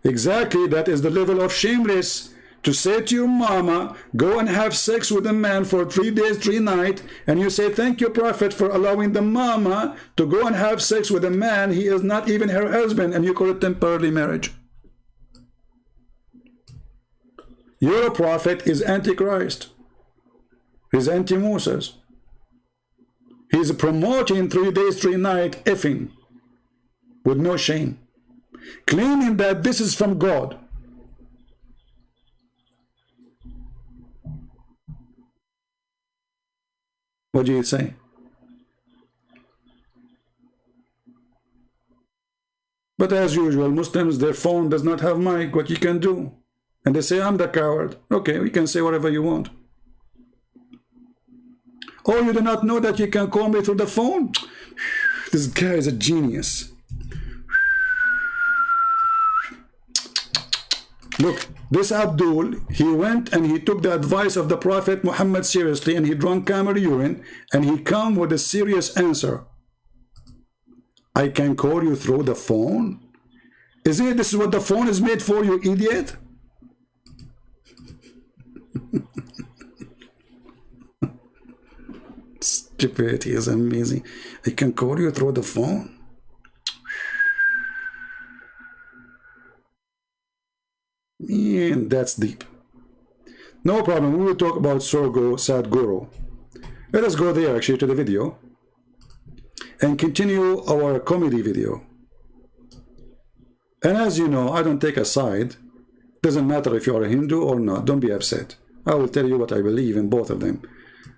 Exactly, that is the level of shameless. To say to your mama, go and have sex with a man for 3 days, 3 nights, and you say, thank you, prophet, for allowing the mama to go and have sex with a man, he is not even her husband, and you call it temporary marriage. Your prophet is Antichrist. He's anti-Moses. He's promoting 3 days, 3 nights effing with no shame, claiming that this is from God. What do you say? But as usual, Muslims, their phone does not have mic. What you can do? And they say, I'm the coward. Okay, we can say whatever you want. Oh, you do not know that you can call me through the phone? This guy is a genius. Look, this Abdul, he went and he took the advice of the Prophet Muhammad seriously, and he drank camel urine, and he come with a serious answer. I can call you through the phone? Isn't it this is what the phone is made for, you idiot? Stupidity is amazing. I can call you through the phone. Man, that's deep. No problem. We will talk about Sadhguru. Let us go there actually to the video and continue our comedy video. And as you know, I don't take a side. Doesn't matter if you are a Hindu or not. Don't be upset. I will tell you what I believe in both of them.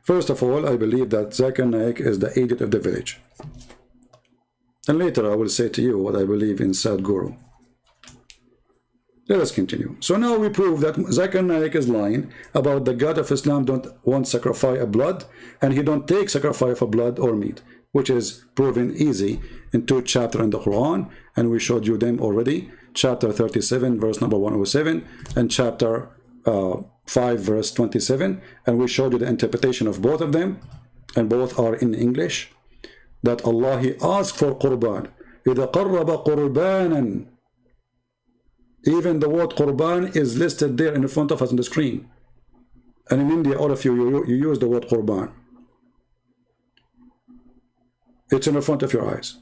First of all, I believe that Zakir Naik is the idiot of the village. And later I will say to you what I believe in Sadhguru. Let us continue. So now we prove that Zakir Naik is lying about the God of Islam won't sacrifice a blood, and he don't take sacrifice of blood or meat, which is proven easy in 2 chapters in the Quran, and we showed you them already. Chapter 37, verse number 107, and chapter 5, verse 27, and we showed you the interpretation of both of them, and both are in English. That Allah, He asked for Qurban. إِذَا قَرَّبَ قُرْبَانًا. Even the word Qurban is listed there in front of us on the screen. And in India, all of you use the word Qurban. It's in the front of your eyes.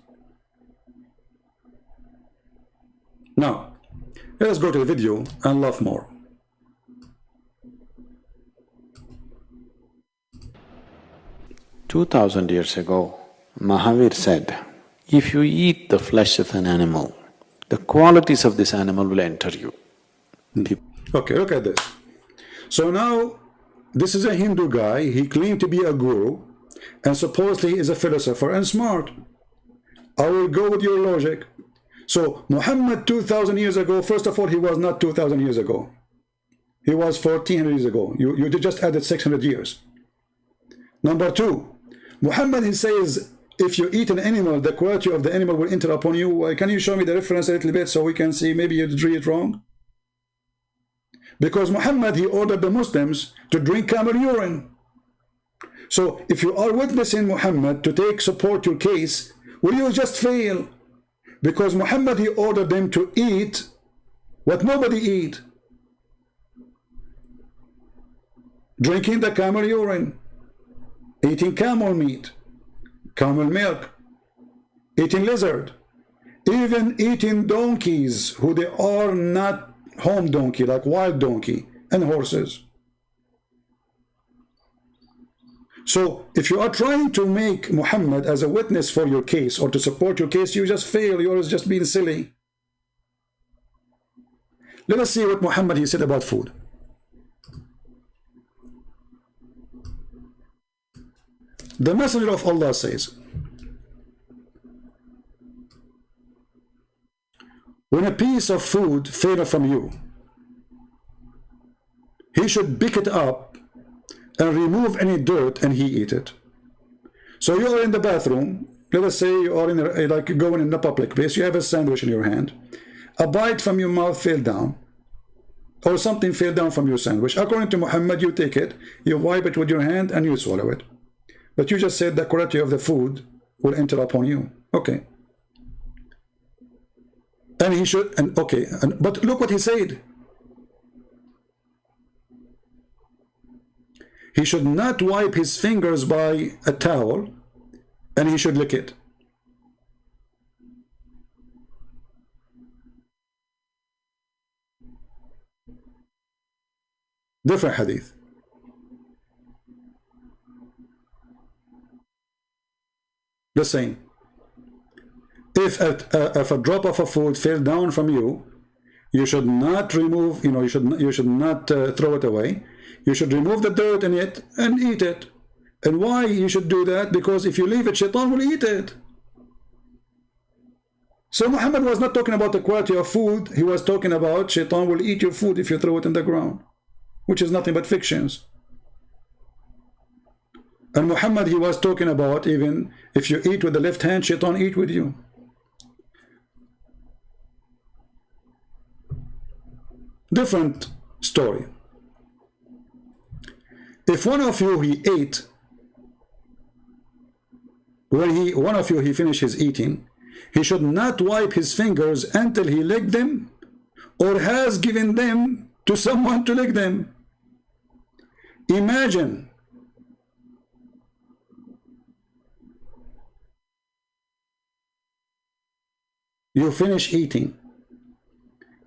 Now, let us go to the video and laugh more. "2,000 years ago, Mahavir said, if you eat the flesh of an animal, the qualities of this animal will enter you." Okay, look at this. So now, this is a Hindu guy. He claimed to be a guru, and supposedly is a philosopher and smart. I will go with your logic. So Muhammad 2,000 years ago, first of all, he was not 2,000 years ago. He was 1,400 years ago. You just added 600 years. Number two, Muhammad, he says, if you eat an animal, the quality of the animal will enter upon you. Can you show me the reference a little bit so we can see maybe you did read it wrong? Because Muhammad, he ordered the Muslims to drink camel urine. So if you are witnessing Muhammad to support your case, will you just fail? Because Muhammad, he ordered them to eat what nobody eat. Drinking the camel urine, eating camel meat, camel milk, eating lizard, even eating donkeys who they are not home donkey, like wild donkey, and horses. So if you are trying to make Muhammad as a witness for your case or to support your case, you just fail. You're just being silly. Let us see what Muhammad, he said about food. The Messenger of Allah says, when a piece of food fell from you, he should pick it up and remove any dirt, and he eat it. So you are in the bathroom. Let us say you are in like going in a public place. You have a sandwich in your hand. A bite from your mouth fell down, or something fell down from your sandwich. According to Muhammad, you take it, you wipe it with your hand, and you swallow it. But you just said the quality of the food will enter upon you. Okay. And he should, and okay, but look what he said. He should not wipe his fingers by a towel, and he should lick it. Different hadith. The same. If a drop of a food fell down from you, you should not remove, you should not throw it away. You should remove the dirt in it and eat it. And why you should do that? Because if you leave it, shaitan will eat it. So Muhammad was not talking about the quality of food. He was talking about shaitan will eat your food if you throw it in the ground, which is nothing but fictions. And Muhammad, he was talking about even if you eat with the left hand, shaitan eat with you. Different story. If one of you he ate, when one of you he finished his eating, he should not wipe his fingers until he licked them or has given them to someone to lick them. Imagine You finish eating,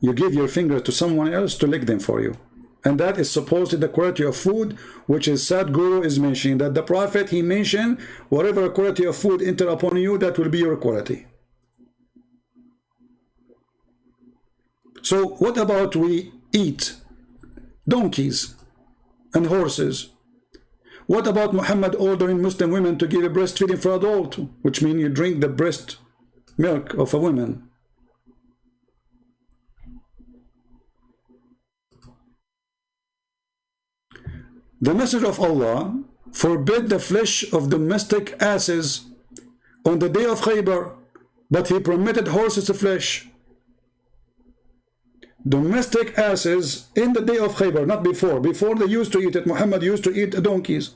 you give your finger to someone else to lick them for you. And that is supposedly the quality of food, which is Sadhguru is mentioning, that the Prophet, he mentioned, whatever quality of food enter upon you, that will be your quality. So what about we eat donkeys and horses? What about Muhammad ordering Muslim women to give a breastfeeding for adult, which means you drink the breast milk of a woman? The Messenger of Allah forbid the flesh of domestic asses on the day of Khaybar, but he permitted horses' flesh. Domestic asses in the day of Khaybar, not before. Before they used to eat it. Muhammad used to eat donkeys.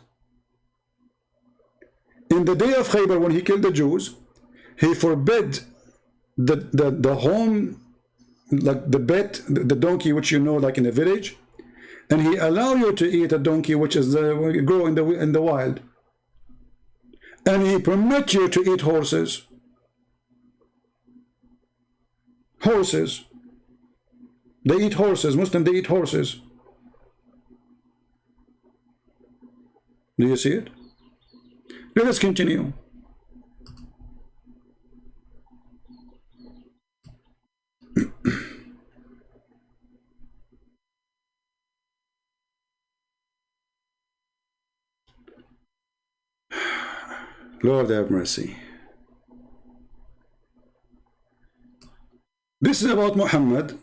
In the day of Khaybar, when he killed the Jews, he forbid the home, like the bet, the donkey, which you know, like in a village, and he allow you to eat a donkey which is grow in the wild, and he permit you to eat horses. Horses. They eat horses. Muslims, they eat horses. Do you see it? Let us continue. Lord have mercy. This is about Muhammad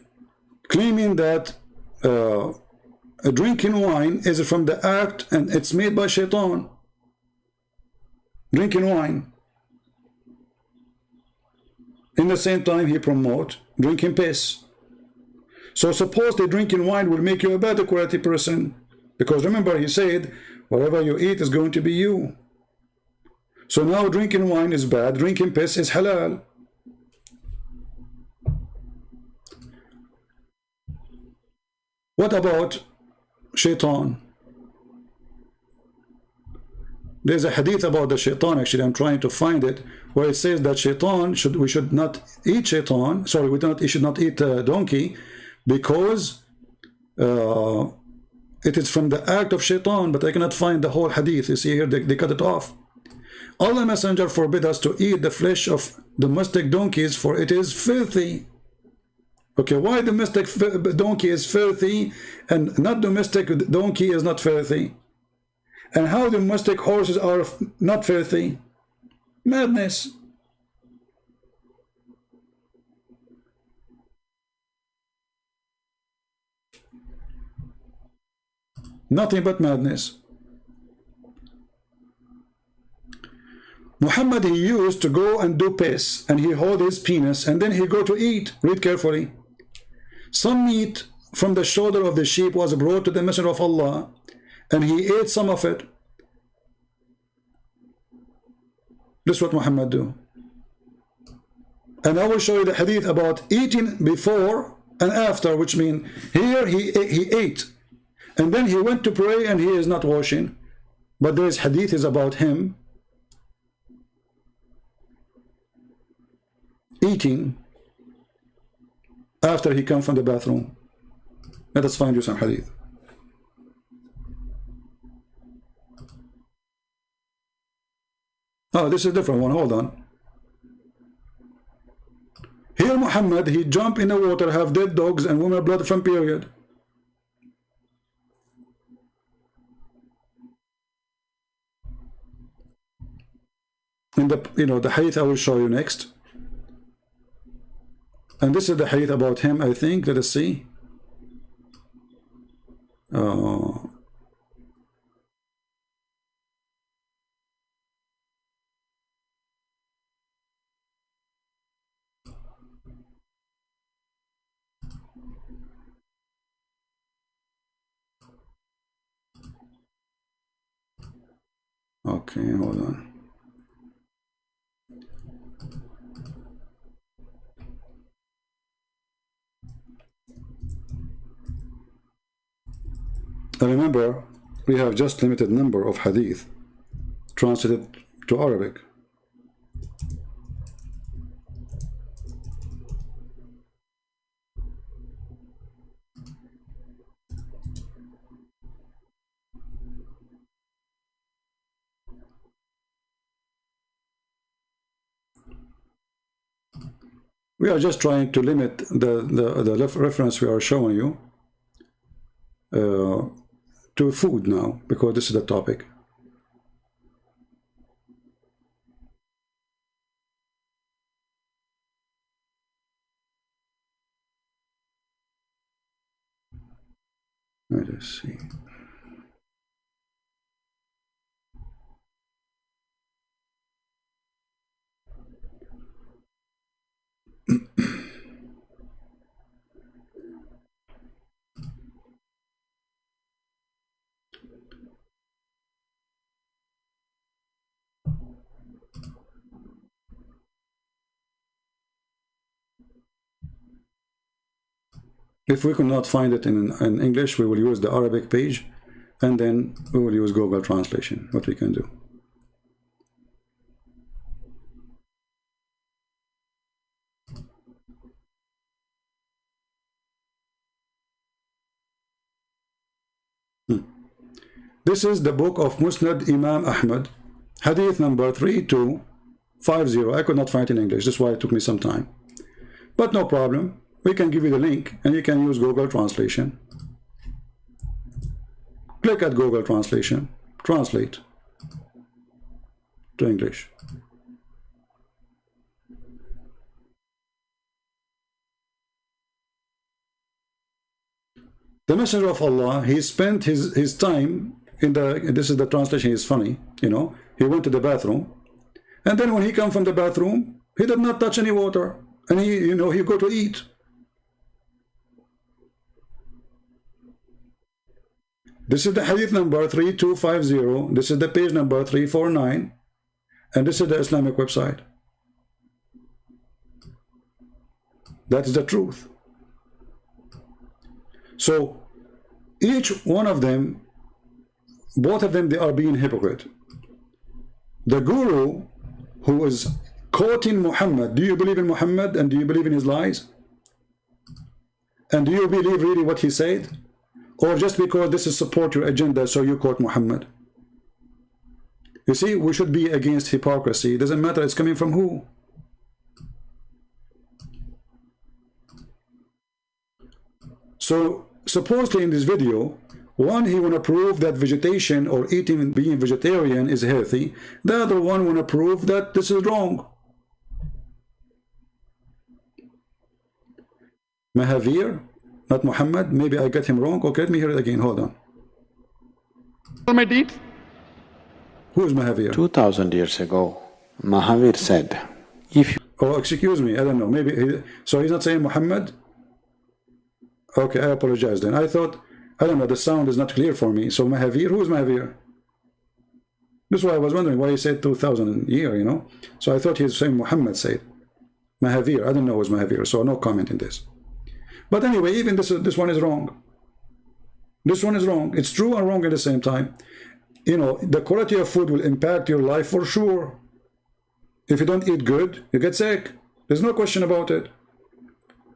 claiming that drinking wine is from the act and it's made by shaitan. Drinking wine. In the same time, he promotes drinking piss. So suppose that drinking wine will make you a better quality person. Because remember, he said, whatever you eat is going to be you. So now drinking wine is bad, drinking piss is halal. What about shaitan? There's a hadith about the shaitan, actually, I'm trying to find it, where it says that shaitan, we should not eat shaitan, sorry, we should not eat a donkey, because it is from the act of shaitan, but I cannot find the whole hadith. You see here, they cut it off. Allah Messenger forbid us to eat the flesh of domestic donkeys, for it is filthy. Okay, why domestic donkey is filthy and not domestic donkey is not filthy? And how domestic horses are not filthy? Madness. Nothing but madness. Muhammad, he used to go and do piss, and he hold his penis, and then he go to eat. Read carefully. Some meat from the shoulder of the sheep was brought to the Messenger of Allah, and he ate some of it. This is what Muhammad do. And I will show you the hadith about eating before and after, which means here he ate, and then he went to pray and he is not washing. But there is hadith is about him eating after he come from the bathroom. Let us find you some hadith. Oh, this is a different one. Hold on. Here Muhammad, he jump in the water, have dead dogs and woman blood from period. In the the hadith I will show you next. And this is the hadith about him, I think. Let us see. Okay, hold on. Remember, we have just limited number of hadith translated to Arabic. We are just trying to limit the reference we are showing you to food now, because this is the topic. Let us see. If we could not find it in English, we will use the Arabic page, and then we will use Google translation, what we can do. This is the book of Musnad Imam Ahmad, hadith number 3250. I could not find it in English, that's why it took me some time. But no problem, we can give you the link and you can use Google translation. Click at Google translation, translate to English. The Messenger of Allah, he spent his time in this is the translation, is funny, you know, he went to the bathroom, and then when he come from the bathroom, he did not touch any water, and he go to eat. This is the hadith number 3250, this is the page number 349, and this is the Islamic website. That is the truth. So each one of them, both of them, they are being hypocrite. The guru who is quoting Muhammad, do you believe in Muhammad and do you believe in his lies? And do you believe really what he said? Or just because this is support your agenda, so you quote Muhammad? You see, we should be against hypocrisy. It doesn't matter it's coming from who. So supposedly in this video, one, he want to prove that vegetation or eating, being vegetarian is healthy. The other one want to prove that this is wrong. Mahavir, not Muhammad. Maybe I get him wrong. Okay, let me hear it again. Hold on. Who is Mahavir? 2000 years ago, Mahavir said, if you… Oh, excuse me, I don't know. Maybe so he's not saying Muhammad? Okay, I apologize then. I thought, I don't know, the sound is not clear for me. So Mahavir, who is Mahavir? This is why I was wondering why he said 2000 year, you know. So I thought he was saying Muhammad said. Mahavir, I don't know who is Mahavir, so no comment in this. But anyway, even this one is wrong. This one is wrong. It's true and wrong at the same time. You know, the quality of food will impact your life for sure. If you don't eat good, you get sick. There's no question about it.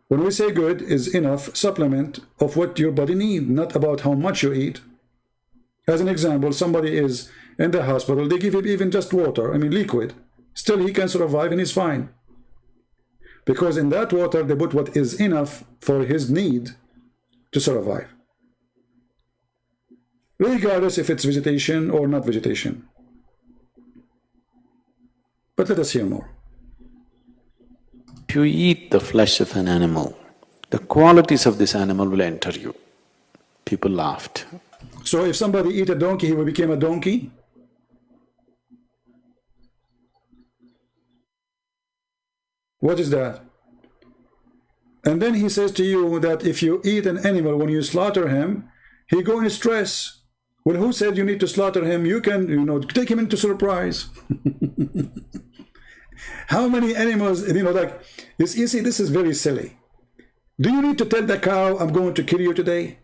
When we say good is enough supplement of what your body needs, not about how much you eat. As an example, somebody is in the hospital, they give him even just water, I mean liquid. Still he can survive and he's fine. Because in that water they put what is enough for his need to survive. Regardless if it's vegetation or not vegetation. But let us hear more. If you eat the flesh of an animal, the qualities of this animal will enter you. People laughed. So if somebody eat a donkey, he will become a donkey? What is that? And then he says to you that if you eat an animal, when you slaughter him, he go in stress. Well, who said you need to slaughter him? You can, you know, take him into surprise. How many animals, you know, like, you see, this is very silly. Do you need to tell the cow, I'm going to kill you today?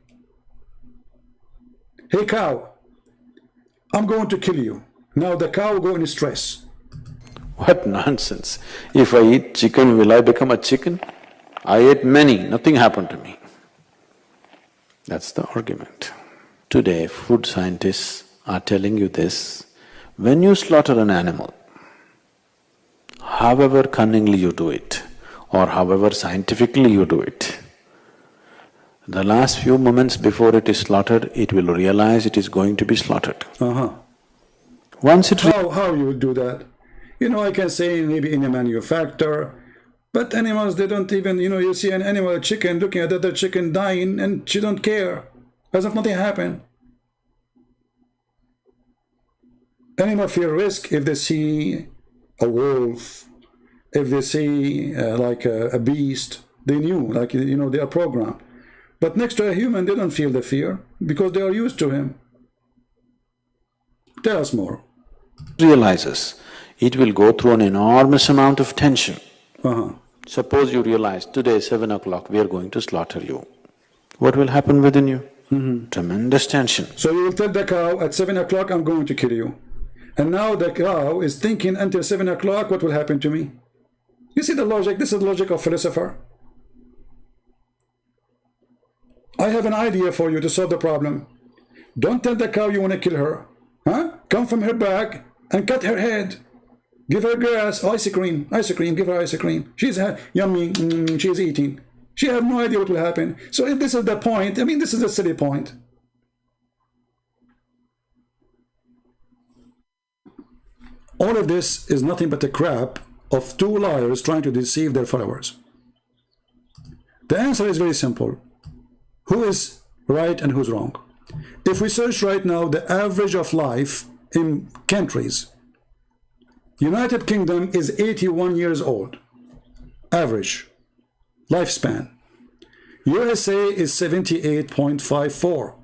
Hey cow, I'm going to kill you. Now the cow will go in stress. What nonsense! If I eat chicken, will I become a chicken? I ate many, nothing happened to me. That's the argument. Today, food scientists are telling you this. When you slaughter an animal, however cunningly you do it, or however scientifically you do it, the last few moments before it is slaughtered, it will realize it is going to be slaughtered. Once it… How you would do that? You know, I can say maybe in a manufacturer, but animals, they don't even, you know, you see an animal, a chicken, looking at other chicken dying, and she don't care, as if nothing happened. Animals feel risk if they see a wolf, if they see like a beast. They knew, like, you know, they are programmed. But next to a human, they don't feel the fear because they are used to him. Tell us more. Realizes, it will go through an enormous amount of tension. Suppose you realize, today 7 o'clock we are going to slaughter you. What will happen within you? Tremendous tension. So you will tell the cow, at 7 o'clock I'm going to kill you. And now the cow is thinking until 7 o'clock, what will happen to me? You see the logic? This is the logic of philosopher. I have an idea for you to solve the problem. Don't tell the cow you want to kill her. Come from her back and cut her head. Give her grass, ice cream, give her ice cream. She's yummy, she's eating. She has no idea what will happen. So if this is the point, I mean, this is a silly point. All of this is nothing but a crap of two liars trying to deceive their followers. The answer is very simple. Who is right and who's wrong? If we search right now the average of life in countries, United Kingdom is 81 years old, average lifespan. USA is 78.54.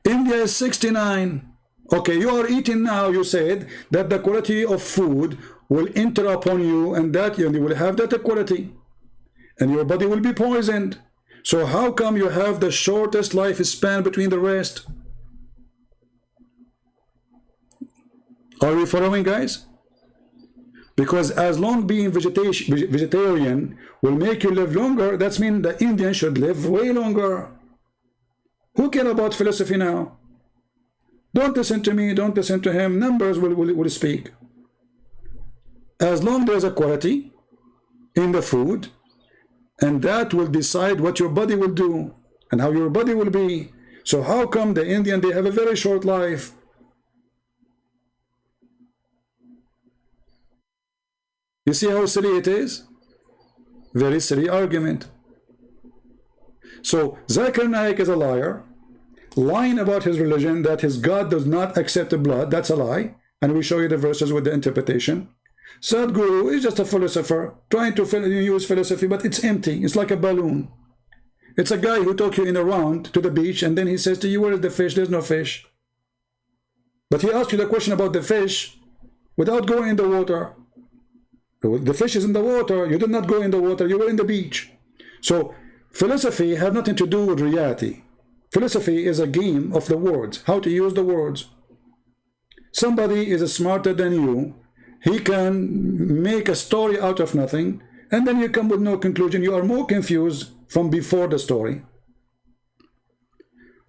India is 69. Okay, you are eating now, you said that the quality of food will enter upon you and that you will have that quality and your body will be poisoned. So how come you have the shortest lifespan between the rest? Are we following, guys? Because as long being vegetarian will make you live longer, that means the Indian should live way longer. Who cares about philosophy now? Don't listen to me, don't listen to him. Numbers will speak. As long there's a quality in the food, and that will decide what your body will do and how your body will be. So how come the Indian, they have a very short life? You see how silly it is? Very silly argument. So Zakir Naik is a liar, lying about his religion, that his God does not accept the blood. That's a lie, and we show you the verses with the interpretation. Sadhguru is just a philosopher trying to use philosophy, but it's empty. It's like a balloon. It's a guy who took you in a round to the beach, and then he says to you, where is the fish? There's no fish. But he asked you the question about the fish without going in the water. The fish is in the water. You did not go in the water. You were in the beach. So philosophy has nothing to do with reality. Philosophy is a game of the words, how to use the words. Somebody is smarter than you. He can make a story out of nothing, and then you come with no conclusion. You are more confused from before the story.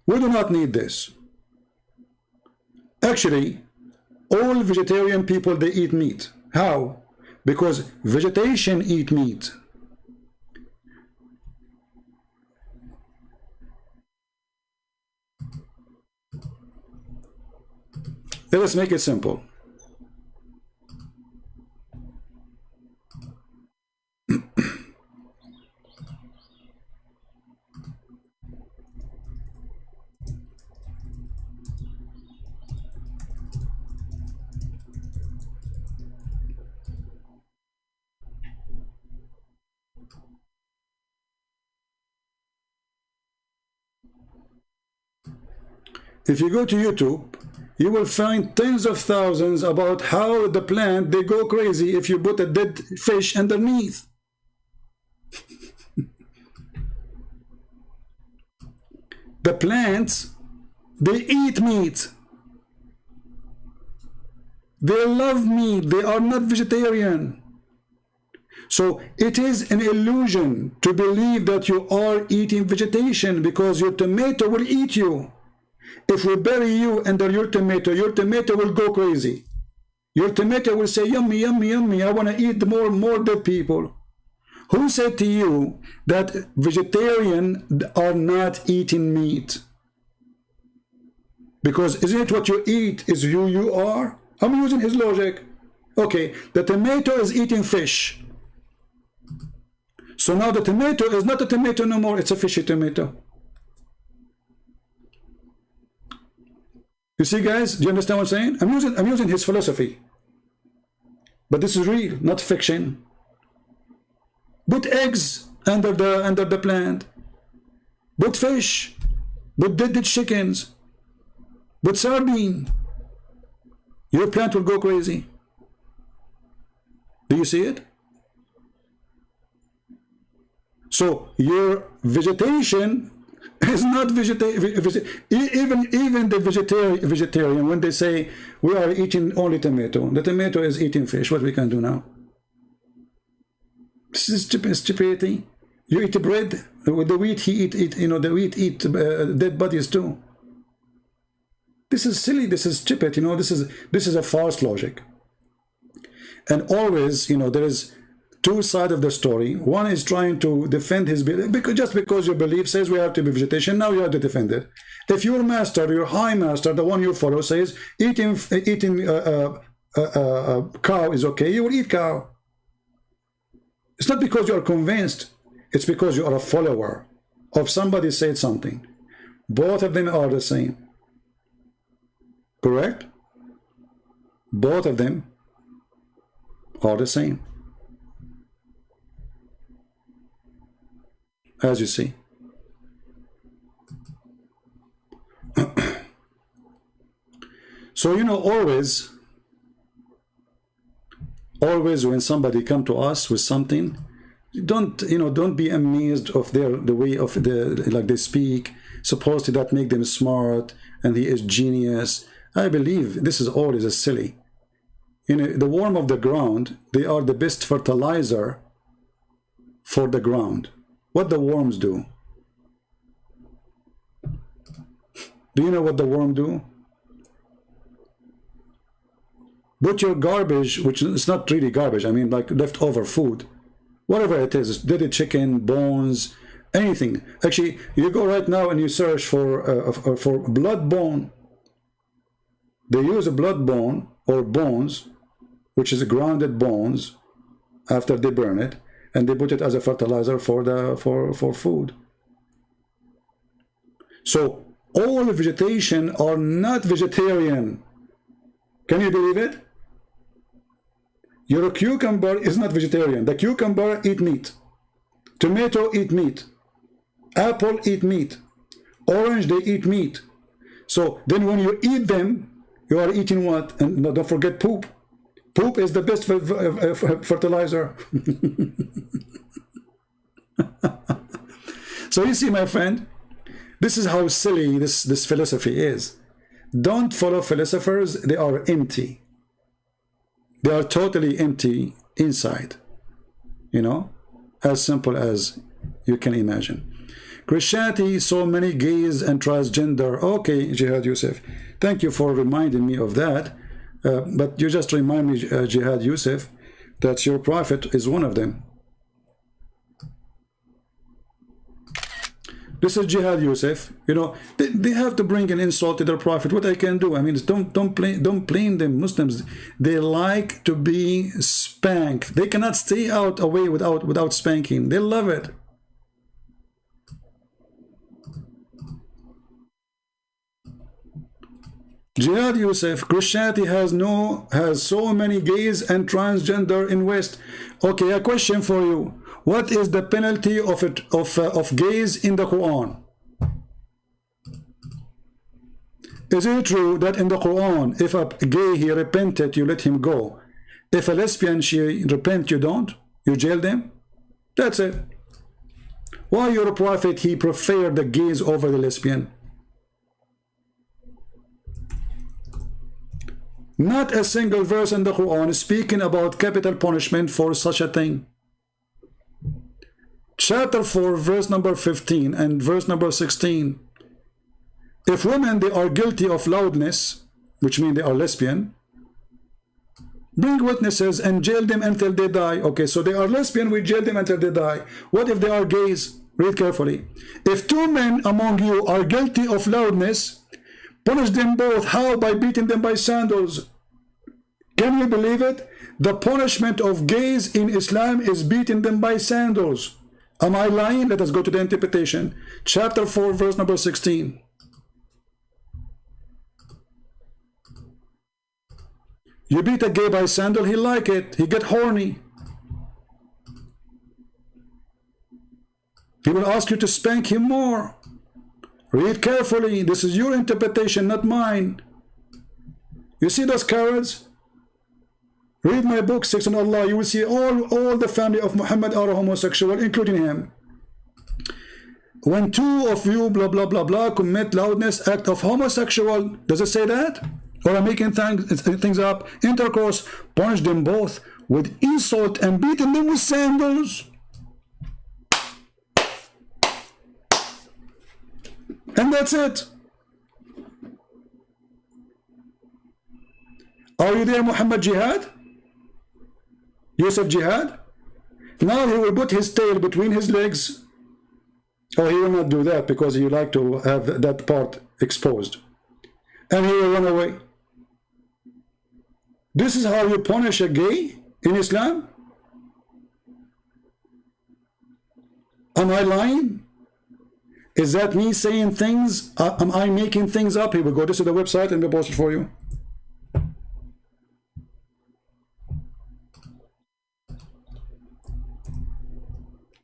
We do not need this. Actually, all vegetarian people, they eat meat. How? Because vegetation eat meat. Let us make it simple. If you go to YouTube, you will find tens of thousands about how the plant, they go crazy if you put a dead fish underneath. The plants, they eat meat. They love meat. They are not vegetarian. So it is an illusion to believe that you are eating vegetation, because your tomato will eat you. If we bury you under your tomato will go crazy. Your tomato will say, yummy, yummy, yummy, I want to eat more dead people. Who said to you that vegetarians are not eating meat? Because isn't it what you eat is who you are? I'm using his logic. Okay, the tomato is eating fish. So now the tomato is not a tomato no more, it's a fishy tomato. You see, guys, do you understand what I'm saying? I'm using his philosophy. But this is real, not fiction. Put eggs under the plant. Put fish. Put dead chickens. Put sardine. Your plant will go crazy. Do you see it? So your vegetation is not even the vegetarian when they say we are eating only tomato, the tomato is eating fish. What we can do now? This is stupidity. You eat bread with the wheat. He eat you know, the wheat eat dead bodies too. This is silly. This is stupid. You know, this is a false logic. And always, you know, there is two sides of the story. One is trying to defend his belief, because just because your belief says we have to be vegetarian, now you have to defend it. If your master, your high master, the one you follow, says eating cow is okay, you will eat cow. It's not because you are convinced, it's because you are a follower of somebody said something. Both of them are the same. Correct? Both of them are the same. As you see. So, you know, always when somebody come to us with something, don't be amazed of the way of like they speak, supposed to that make them smart and he is genius. I believe this is always a silly. You know, the worm of the ground, they are the best fertilizer for the ground. What the worms do? Do you know what the worm do? Put your garbage, which is not really garbage, I mean like leftover food, whatever it is, dead chicken, bones, anything. Actually, you go right now and you search for blood bone. They use a blood bone or bones, which is grounded bones, after they burn it, and they put it as a fertilizer for food. So all vegetation are not vegetarian. Can you believe it? Your cucumber is not vegetarian. The cucumber eat meat. Tomato eat meat. Apple eat meat. Orange, they eat meat. So then when you eat them, you are eating what? And no, don't forget poop. Poop is the best fertilizer. So you see, my friend, this is how silly this philosophy is. Don't follow philosophers. They are empty. They are totally empty inside. You know, as simple as you can imagine. Christianity, so many gays and transgender. Okay, Jihad Yusuf, thank you for reminding me of that. But you just remind me, Jihad Yusuf, that your prophet is one of them. This is Jihad Yusuf. You know, they have to bring an insult to their prophet. What I can do? I mean, don't blame them. Muslims, they like to be spanked. They cannot stay away without spanking. They love it. Jihad Yusuf, Christianity has so many gays and transgender in West. Okay, a question for you. What is the penalty of gays in the Quran? Is it true that in the Quran, if a gay he repented, you let him go? If a lesbian she repent, you don't? You jail them? That's it. Why your prophet he preferred the gays over the lesbian? Not a single verse in the Quran is speaking about capital punishment for such a thing. Chapter 4, verse number 15 and verse number 16. If women, they are guilty of loudness, which means they are lesbian, Bring witnesses and jail them until they die. Okay, so they are lesbian, we jail them until they die. What if they are gays? Read carefully. If two men among you are guilty of loudness, punish them both. How? By beating them by sandals. Can you believe it? The punishment of gays in Islam is beating them by sandals. Am I lying? Let us go to the interpretation. Chapter 4, verse number 16. You beat a gay by sandal, he like it. He get horny. He will ask you to spank him more. Read carefully. This is your interpretation, not mine. You see those cowards? Read my book, Six on Allah. You will see all the family of Muhammad are homosexual, including him. When two of you, blah, blah, blah, blah, commit loudness, act of homosexual, does it say that? Or I'm making things up. Intercourse, punish them both with insult and beating them with sandals. And that's it. Are you there, Muhammad Jihad? Yusuf Jihad? Now he will put his tail between his legs. Oh, he will not do that because he like to have that part exposed. And he will run away. This is how you punish a gay in Islam? Am I lying? Is that me saying things? Am I making things up? Here we go. This is the website and we'll post it for you.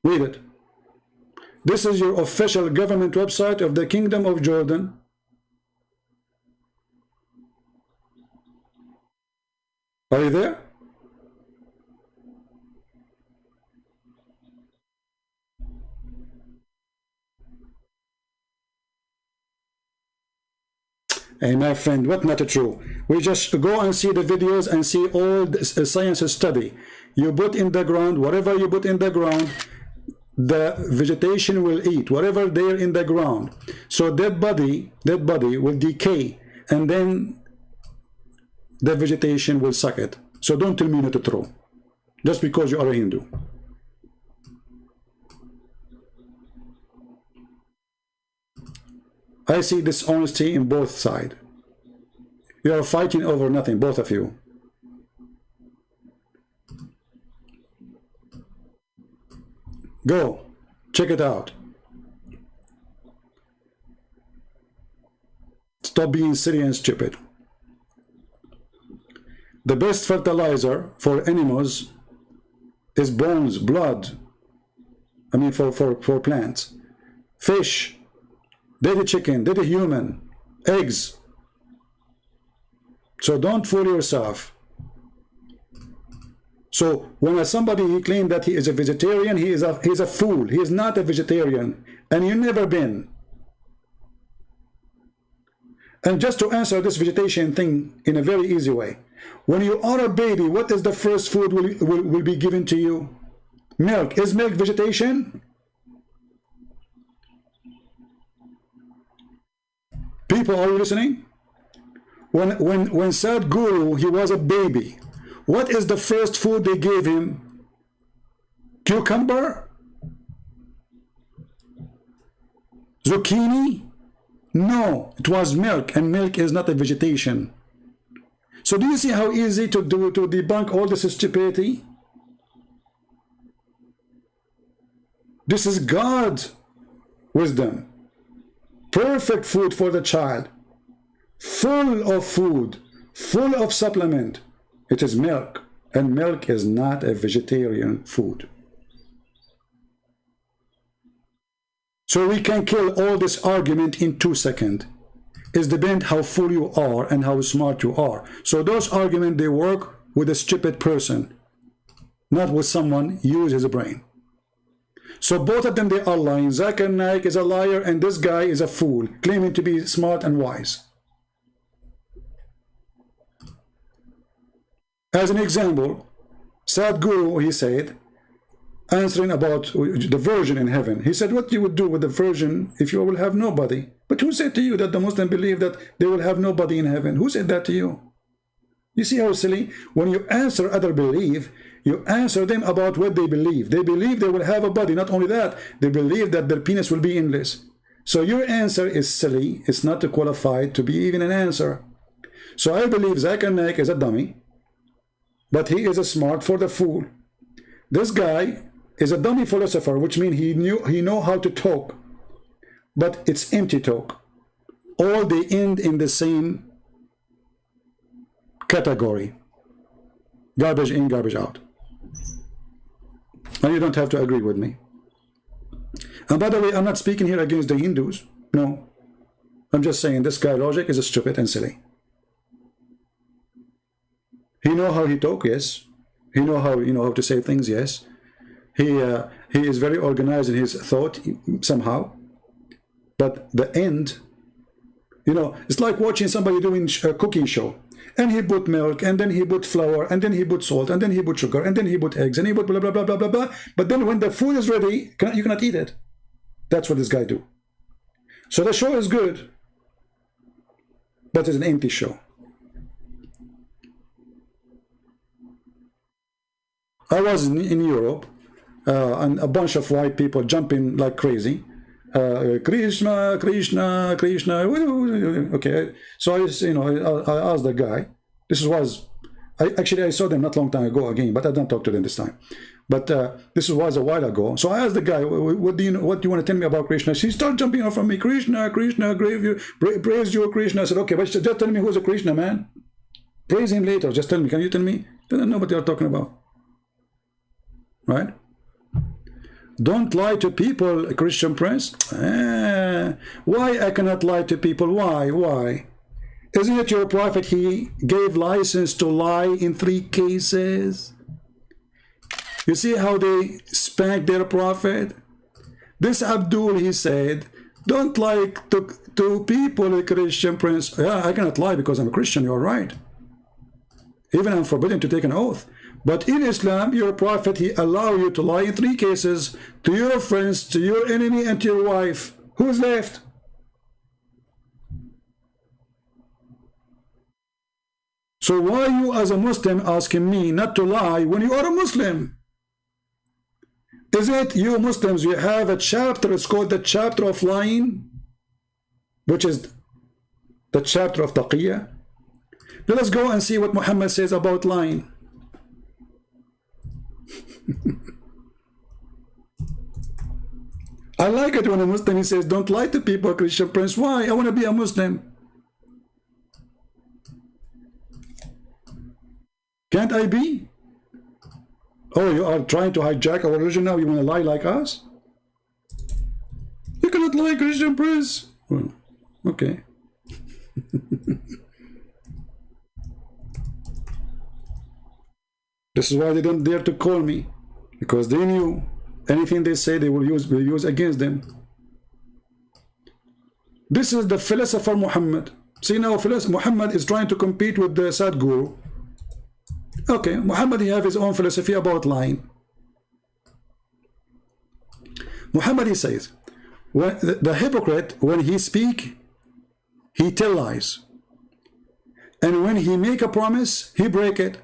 Read it. This is your official government website of the Kingdom of Jordan. Are you there? Hey, my friend, what not true? We just go and see the videos and see all this science study. You put in the ground, whatever you put in the ground, the vegetation will eat, whatever there in the ground. So that body will decay, and then the vegetation will suck it. So don't tell me not to throw, just because you are a Hindu. I see dishonesty in both sides. You are fighting over nothing, both of you. Go, check it out. Stop being silly and stupid. The best fertilizer for animals is bones, blood. I mean for plants. Fish, dead chicken, dead human, eggs. So don't fool yourself. So when somebody he claimed that he is a vegetarian, he's a fool. He is not a vegetarian, and you've never been. And just to answer this vegetation thing in a very easy way, when you are a baby, what is the first food will be given to you? Milk. Is milk vegetation? People, are you listening? When Sadhguru, he was a baby, what is the first food they gave him? Cucumber? Zucchini? No, it was milk, and milk is not a vegetation. So do you see how easy to debunk all this stupidity? This is God's wisdom. Perfect food for the child. Full of food, full of supplement. It is milk, and milk is not a vegetarian food. So we can kill all this argument in 2 seconds. It depends how full you are and how smart you are. So those arguments, they work with a stupid person, not with someone use his brain. So both of them, they are lying. Zakir Naik is a liar, and this guy is a fool, claiming to be smart and wise. As an example, Sadhguru, he said, answering about the virgin in heaven, he said, what you would do with the virgin if you will have nobody? But who said to you that the Muslim believe that they will have nobody in heaven? Who said that to you? You see how silly? When you answer other belief, you answer them about what they believe. They believe they will have a body. Not only that, they believe that their penis will be endless. So your answer is silly. It's not qualified to be even an answer. So I believe Zakir Naik is a dummy, but he is a smart for the fool. This guy is a dummy philosopher, which means he know how to talk, but it's empty talk. All they end in the same category. Garbage in, garbage out. And you don't have to agree with me. And by the way, I'm not speaking here against the Hindus. No. I'm just saying this guy logic is stupid and silly. He know how he talk, yes. He know how, how to say things, yes. He is very organized in his thought somehow. But the end, it's like watching somebody doing a cooking show. And he put milk, and then he put flour, and then he put salt, and then he put sugar, and then he put eggs, and he put blah, blah, blah, blah, blah, blah. But then when the food is ready, you cannot eat it. That's what this guy do. So the show is good, but it's an empty show. I was in Europe, and a bunch of white people jumping like crazy. Krishna, Krishna, Krishna. Okay, so I asked the guy. I saw them not long time ago again, but I don't talk to them this time. But this was a while ago. So I asked the guy, what do you want to tell me about Krishna? She started jumping off from me. Krishna, Krishna, praise you, Krishna. I said, okay, but just tell me who's a Krishna, man. Praise him later. Just tell me. Can you tell me? I don't know what you're talking about. Right? Don't lie to people, Christian Prince. Why I cannot lie to people? Why? Isn't it your prophet? He gave license to lie in 3 cases. You see how they spanked their prophet? This Abdul, he said, don't lie to people, Christian Prince. Yeah, I cannot lie because I'm a Christian. You're right. Even I'm forbidden to take an oath. But in Islam, your prophet, he allow you to lie in 3 cases, to your friends, to your enemy, and to your wife. Who's left? So why you as a Muslim asking me not to lie when you are a Muslim? Is it you Muslims, you have a chapter, it's called the chapter of lying, which is the chapter of taqiyya? Let us go and see what Muhammad says about lying. I like it when a Muslim he says, don't lie to people, Christian Prince. Why? I want to be a Muslim. Can't I be? Oh, you are trying to hijack our religion now? You want to lie like us? You cannot lie, Christian Prince. Well, okay. This is why they don't dare to call me, because they knew anything they say they will use against them. This is the philosopher Muhammad. See now, Muhammad is trying to compete with the Sadhguru. Okay, Muhammad, he have his own philosophy about lying. Muhammad, he says, when the hypocrite, when he speak, he tell lies. And when he make a promise, he break it.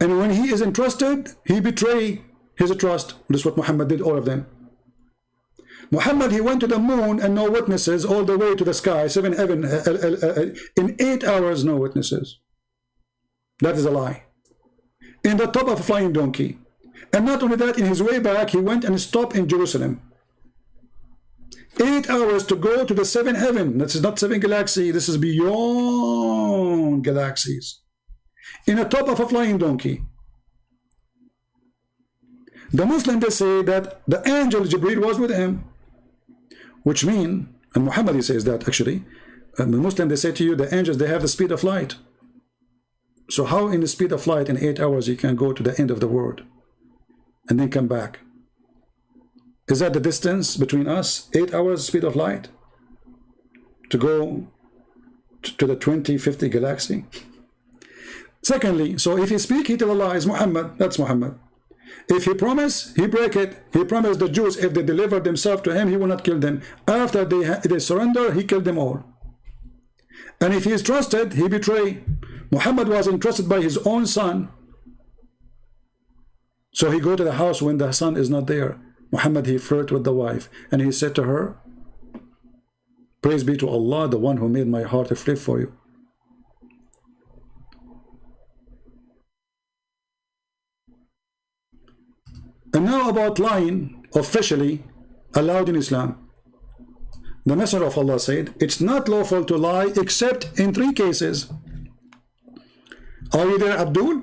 And when he is entrusted, he betray his trust. This is what Muhammad did, all of them. Muhammad, he went to the moon and no witnesses, all the way to the sky, 7 heaven, in 8 hours, no witnesses. That is a lie. In the top of a flying donkey. And not only that, in his way back, he went and stopped in Jerusalem. 8 hours to go to the 7 heaven. This is not 7 galaxies. This is beyond galaxies. In the top of a flying donkey. The Muslim, they say that the angel Jibreel was with him. Which means, and Muhammad, he says that actually, and the Muslim, they say to you, the angels, they have the speed of light. So how in the speed of light in 8 hours you can go to the end of the world and then come back? Is that the distance between us? 8 hours speed of light to go to the 2050 galaxy? Secondly, so if he speak, he tell lies. Muhammad, that's Muhammad. If he promise, he break it. He promised the Jews if they deliver themselves to him, he will not kill them. After they surrender, he killed them all. And if he is trusted, he betray. Muhammad was entrusted by his own son. So he go to the house when the son is not there. Muhammad, he flirted with the wife, and he said to her, praise be to Allah, the one who made my heart flip for you. And now about lying, officially allowed in Islam. The Messenger of Allah said, it's not lawful to lie except in 3 cases. Are you there, Abdul?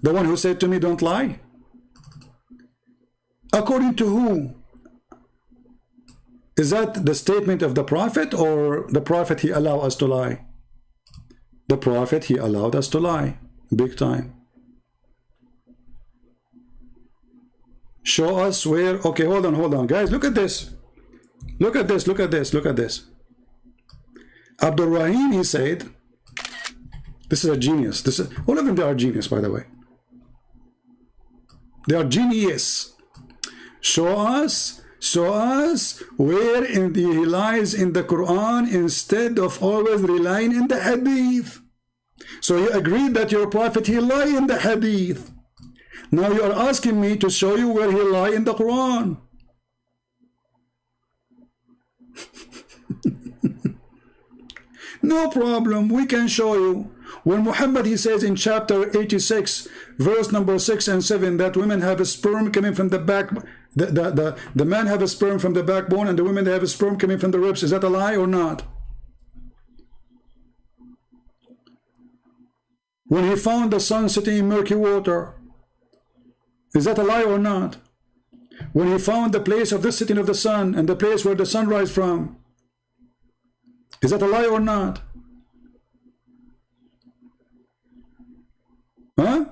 The one who said to me, don't lie? According to who? Is that the statement of the Prophet, or the Prophet he allowed us to lie? The Prophet he allowed us to lie, big time. Show us where. Okay, hold on, guys, look at this. Look at this, look at this, look at this. Abdul Rahim, he said, this is a genius. This is, all of them, they are genius, by the way. They are genius. Show us where he lies in the Quran instead of always relying in the Hadith. So you agreed that your Prophet, he lied in the Hadith. Now you are asking me to show you where he lied in the Quran. No problem, we can show you. When Muhammad, he says in chapter 86, verse number 6 and 7, that women have a sperm coming from the back, the man have a sperm from the backbone, and the women, they have a sperm coming from the ribs. Is that a lie or not? When he found the sun sitting in murky water, is that a lie or not? When he found the place of the sitting of the sun and the place where the sun rises from, is that a lie or not? Huh?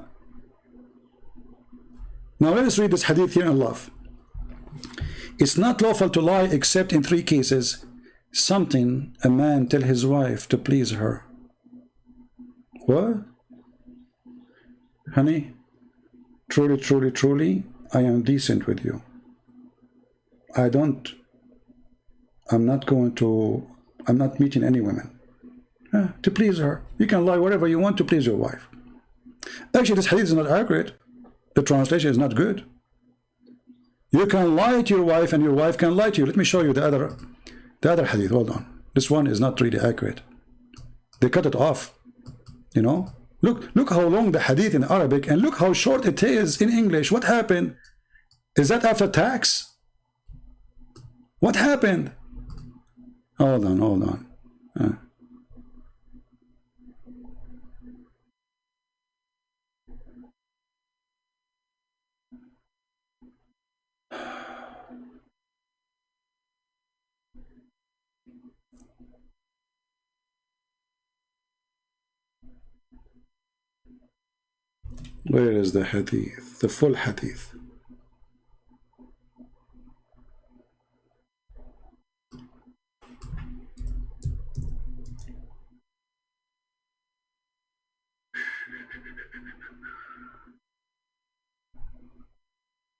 Now let us read this hadith here in love. It's not lawful to lie except in 3 cases. Something a man tell his wife to please her. What? Honey, truly, truly, truly, I am decent with you. I'm not meeting any women. To please her. You can lie whatever you want to please your wife. Actually, this hadith is not accurate. The translation is not good. You can lie to your wife and your wife can lie to you. Let me show you the other hadith. Hold on. This one is not really accurate. They cut it off. You know? Look how long the hadith in Arabic, and look how short it is in English. What happened? Is that after tax? What happened? Hold on. Where is the hadith? The full hadith.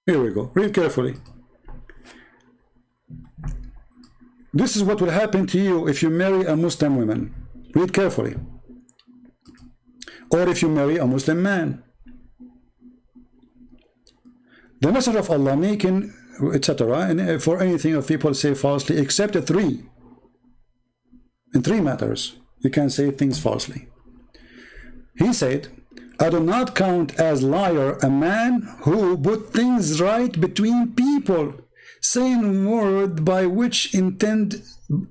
Here we go. Read carefully. This is what will happen to you if you marry a Muslim woman. Read carefully. Or if you marry a Muslim man. The Messenger of Allah making, etc., and for anything of people say falsely, except 3. In 3 matters, you can say things falsely. He said, I do not count as liar a man who put things right between people, saying word by which intend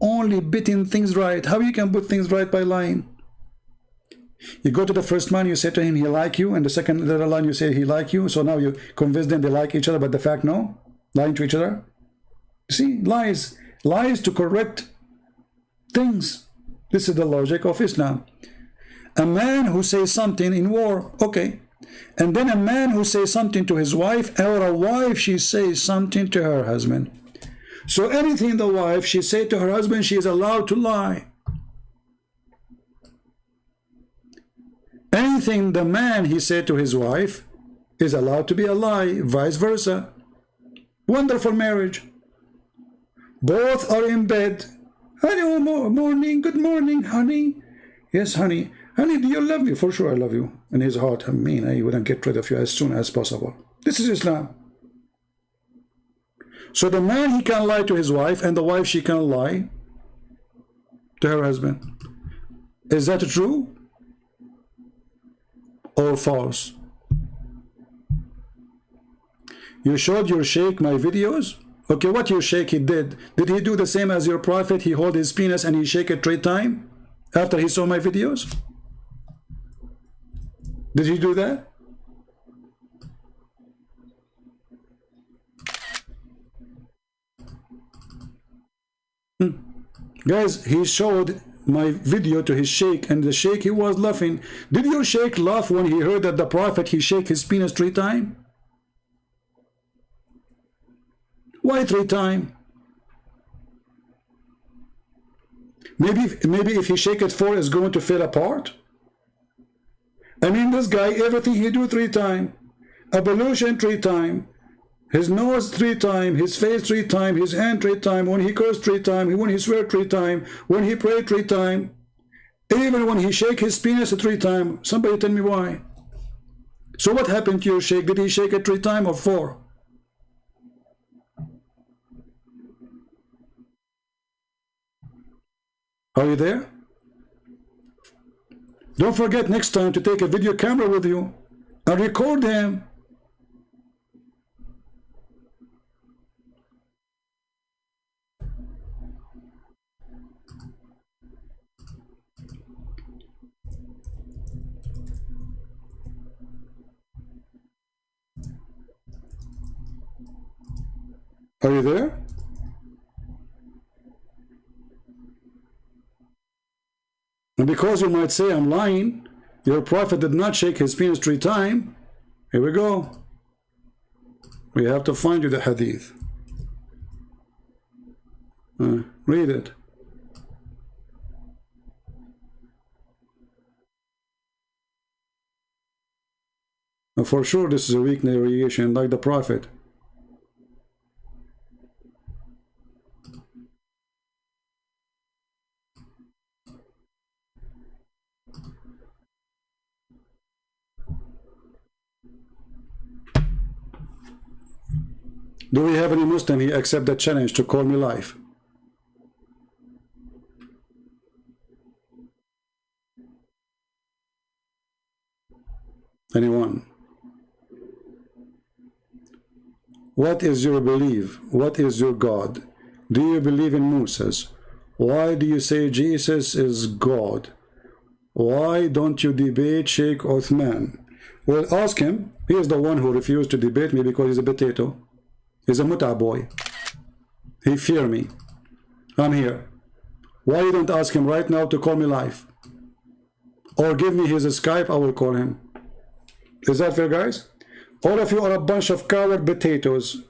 only putting things right. How you can put things right by lying? You go to the first man, you say to him, he like you, and the second little line you say he like you, so now you convince them they like each other, but the fact no, lying to each other. You see, lies to correct things. This is the logic of Islam. A man who says something in war, okay, and then a man who says something to his wife, or a wife, she says something to her husband. So anything the wife, she say to her husband, she is allowed to lie. Anything the man, he said to his wife, is allowed to be a lie, vice versa. Wonderful marriage. Both are in bed. Hello, morning, good morning, honey. Yes, honey. Honey, do you love me? For sure I love you. In his heart, I mean, I wouldn't get rid of you as soon as possible. This is Islam. So the man, he can lie to his wife, and the wife, she can lie to her husband. Is that true or false? You showed your sheikh my videos? Okay, what your sheikh he did he do the same as your prophet? He hold his penis and he shake it 3 times after he saw my videos? Did he do that? Guys, he showed my video to his sheikh, and the sheikh, he was laughing. Did your sheikh laugh when he heard that the prophet, he shake his penis 3 times? Why 3 times? Maybe if he shake it 4, it's going to fall apart. I mean, this guy, everything he do 3 times. Ablution 3 times. His nose 3 times, his face 3 times, his hand 3 times, when he curse 3 times, when he swear 3 times, when he pray 3 times, even when he shake his penis 3 times. Somebody tell me why. So what happened to your shake? Did he shake it 3 times or 4? Are you there? Don't forget next time to take a video camera with you and record him. Are you there? And because you might say I'm lying, your prophet did not shake his penis 3 times. Here we go. We have to find you the hadith. Read it. And for sure this is a weak narration like the prophet. Do we have any Muslim here accept the challenge to call me live? Anyone? What is your belief? What is your God? Do you believe in Moses? Why do you say Jesus is God? Why don't you debate Sheikh Uthman? Well, ask him. He is the one who refused to debate me because he's a potato. He's a muta boy. He fear me. I'm here. Why you don't ask him right now to call me live? Or give me his Skype, I will call him. Is that fair, guys? All of you are a bunch of coward potatoes.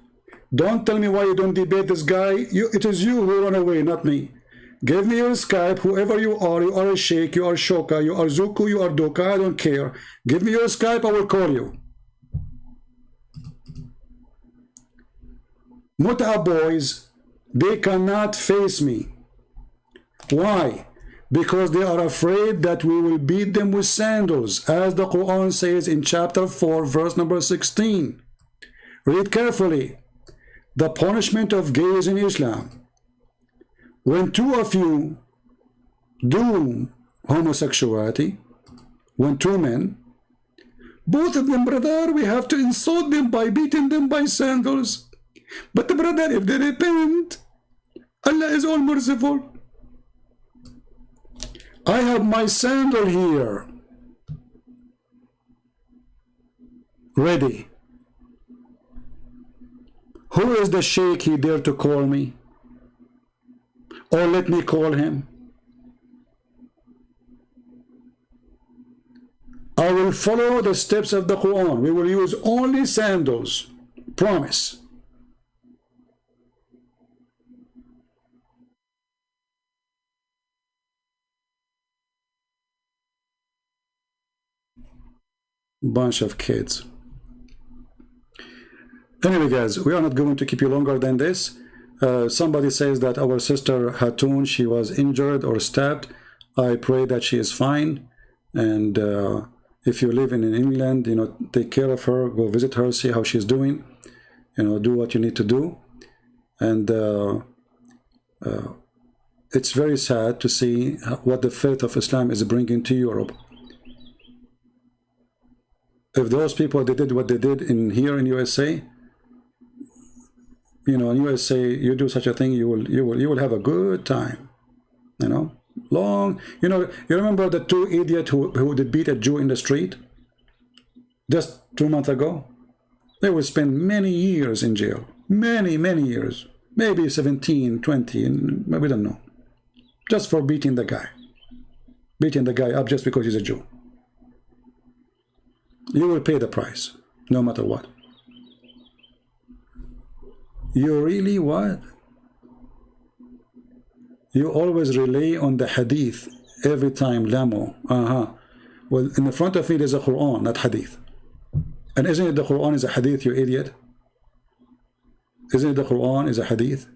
Don't tell me why you don't debate this guy. It is you who run away, not me. Give me your Skype, whoever you are a sheikh, you are shoka, you are zuku, you are doka, I don't care. Give me your Skype, I will call you. Muta boys, they cannot face me. Why? Because they are afraid that we will beat them with sandals, as the Quran says in chapter 4, verse number 16. Read carefully. The punishment of gays in Islam. When 2 of you do homosexuality, when 2 men, both of them, brother, we have to insult them by beating them by sandals. But the brother, if they repent, Allah is all merciful. I have my sandal here, ready. Who is the sheikh he dare to call me? Or let me call him? I will follow the steps of the Quran. We will use only sandals. Promise. Bunch of kids. Anyway, guys, we are not going to keep you longer than this. Somebody says that our sister Hatun, she was injured or stabbed. I pray that she is fine. And if you live in England, you know, take care of her, go visit her, see how she's doing, you know, do what you need to do. And it's very sad to see what the faith of Islam is bringing to Europe. If those people, they did what they did here in USA, you know, in USA, you do such a thing, you will have a good time, you know, long. You know, you remember the two idiots who did beat a Jew in the street just 2 months ago? They will spend many years in jail, many years, maybe 17, 20, and we don't know, just for beating the guy up just because he's a Jew. You will pay the price, no matter what. You really what? You always rely on the hadith every time, Lamo. Well, in the front of me there's a Qur'an, not hadith. And isn't it the Qur'an is a hadith, you idiot? Isn't it the Qur'an is a hadith?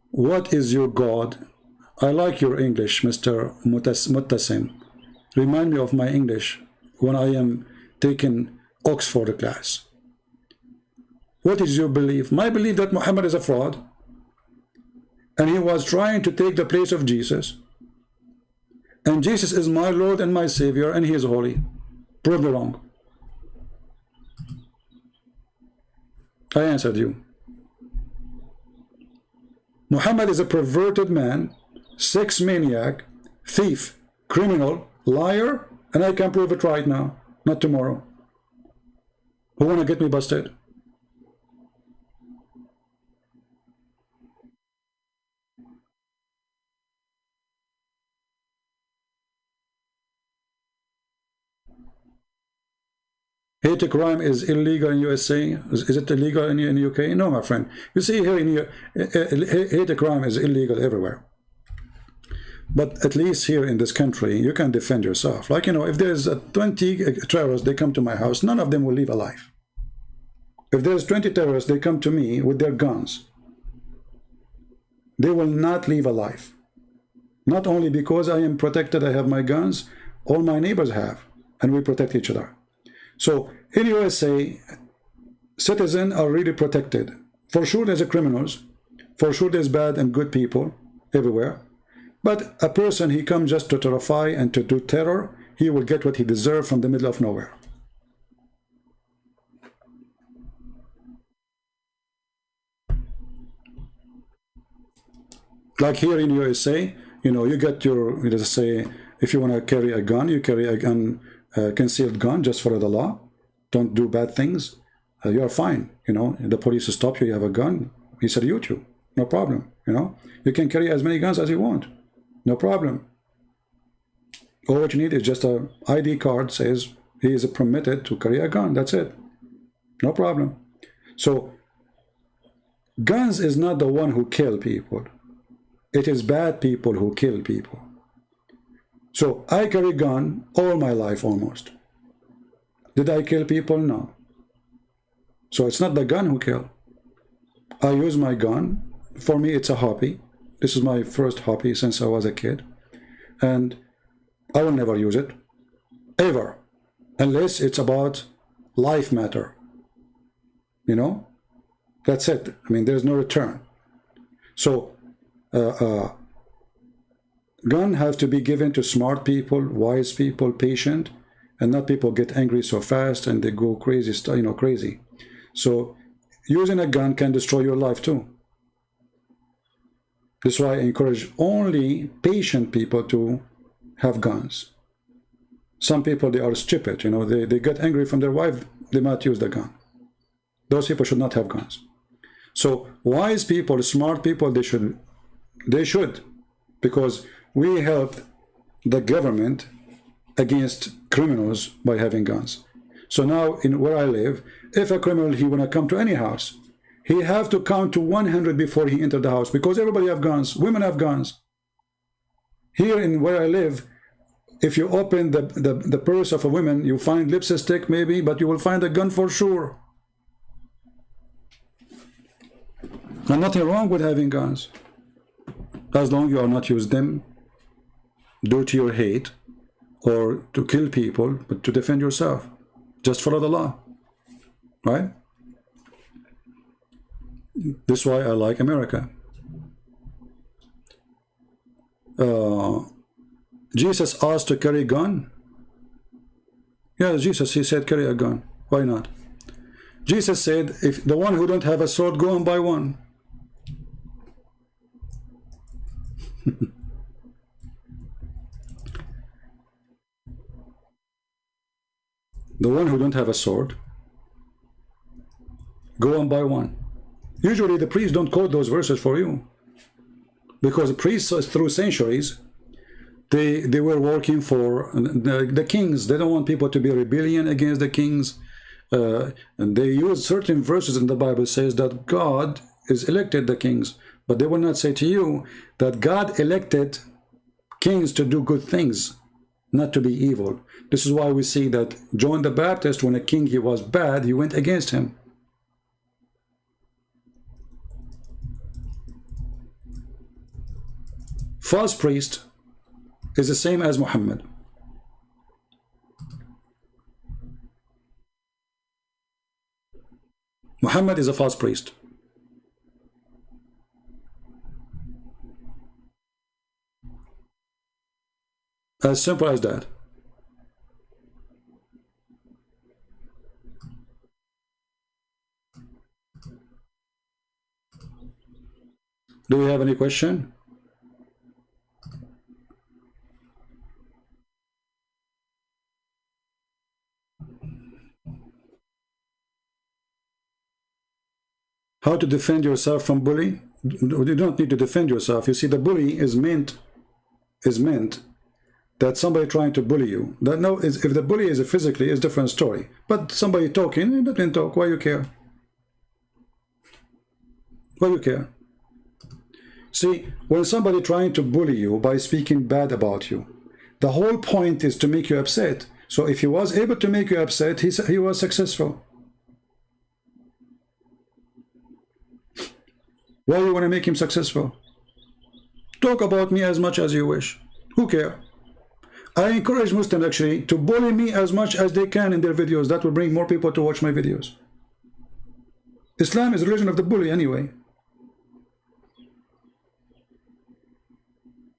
What is your God? I like your English, Mr. Muttasim. Remind me of my English when I am taking Oxford class. What is your belief? My belief that Muhammad is a fraud, and he was trying to take the place of Jesus, and Jesus is my Lord and my Savior, and he is holy. Prove me wrong. I answered you. Muhammad is a perverted man, sex maniac, thief, criminal, liar, and I can prove it right now, not tomorrow. Who wanna get me busted? Hate crime is illegal in USA. Is it illegal in UK? No, my friend. You see here in hate crime is illegal everywhere. But at least here in this country, you can defend yourself. Like, you know, if there's 20 terrorists, they come to my house, none of them will leave alive. If there's 20 terrorists, they come to me with their guns. They will not leave alive. Not only because I am protected, I have my guns, all my neighbors have, and we protect each other. So in USA, citizens are really protected. For sure there's criminals, for sure there's bad and good people everywhere. But a person, he comes just to terrify and to do terror, he will get what he deserves from the middle of nowhere. Like here in USA, you know, you get your, let's say, if you want to carry a gun, you carry a gun, concealed gun, just follow the law. Don't do bad things. You are fine. You know, the police stop you, you have a gun, he salute you. No problem. You know, you can carry as many guns as you want. No problem. All what you need is just a ID card says he is permitted to carry a gun. That's it. No problem. So guns is not the one who kill people. It is bad people who kill people. So I carry a gun all my life almost. Did I kill people? No. So it's not the gun who kill. I use my gun. For me, it's a hobby. This is my first hobby since I was a kid. And I will never use it. Ever. Unless it's about life matter. You know? That's it. I mean, there's no return. So, gun have to be given to smart people, wise people, patient, and not people get angry so fast and they go crazy, you know, crazy. So using a gun can destroy your life too. That's why I encourage only patient people to have guns. Some people, they are stupid, you know, they get angry from their wife, they might use the gun. Those people should not have guns. So wise people, smart people, they should, because we help the government against criminals by having guns. So now in where I live, if a criminal, he wanna come to any house, he have to count to 100 before he enter the house, because everybody have guns, women have guns. Here in where I live, if you open the purse of a woman, you find lipstick maybe, but you will find a gun for sure. And nothing wrong with having guns, as long as you are not use them do to your hate or to kill people, but to defend yourself. Just follow the law, right? This is why I like America. Jesus asked to carry a gun. Yeah, Jesus, he said carry a gun. Why not? Jesus said, if the one who don't have a sword, go and buy one. The one who don't have a sword, go and buy one. Usually the priests don't quote those verses for you, because the priests through centuries they were working for the kings. They don't want people to be rebellion against the kings, and they use certain verses in the Bible says that God is elected the kings, but they will not say to you that God elected kings to do good things, not to be evil. This is why we see that John the Baptist, when a king he was bad, he went against him. False priest is the same as Muhammad. Muhammad is a false priest. As simple as that. Do we have any question? How to defend yourself from bully? You don't need to defend yourself. You see, the bully is meant that somebody trying to bully you. That no, if the bully is physically, it's a different story. But somebody talking, let them talk. Why you care? Why you care? See, when somebody trying to bully you by speaking bad about you, the whole point is to make you upset. So if he was able to make you upset, he was successful. Why you want to make him successful? Talk about me as much as you wish. Who cares? I encourage Muslims actually to bully me as much as they can in their videos. That will bring more people to watch my videos. Islam is a religion of the bully anyway.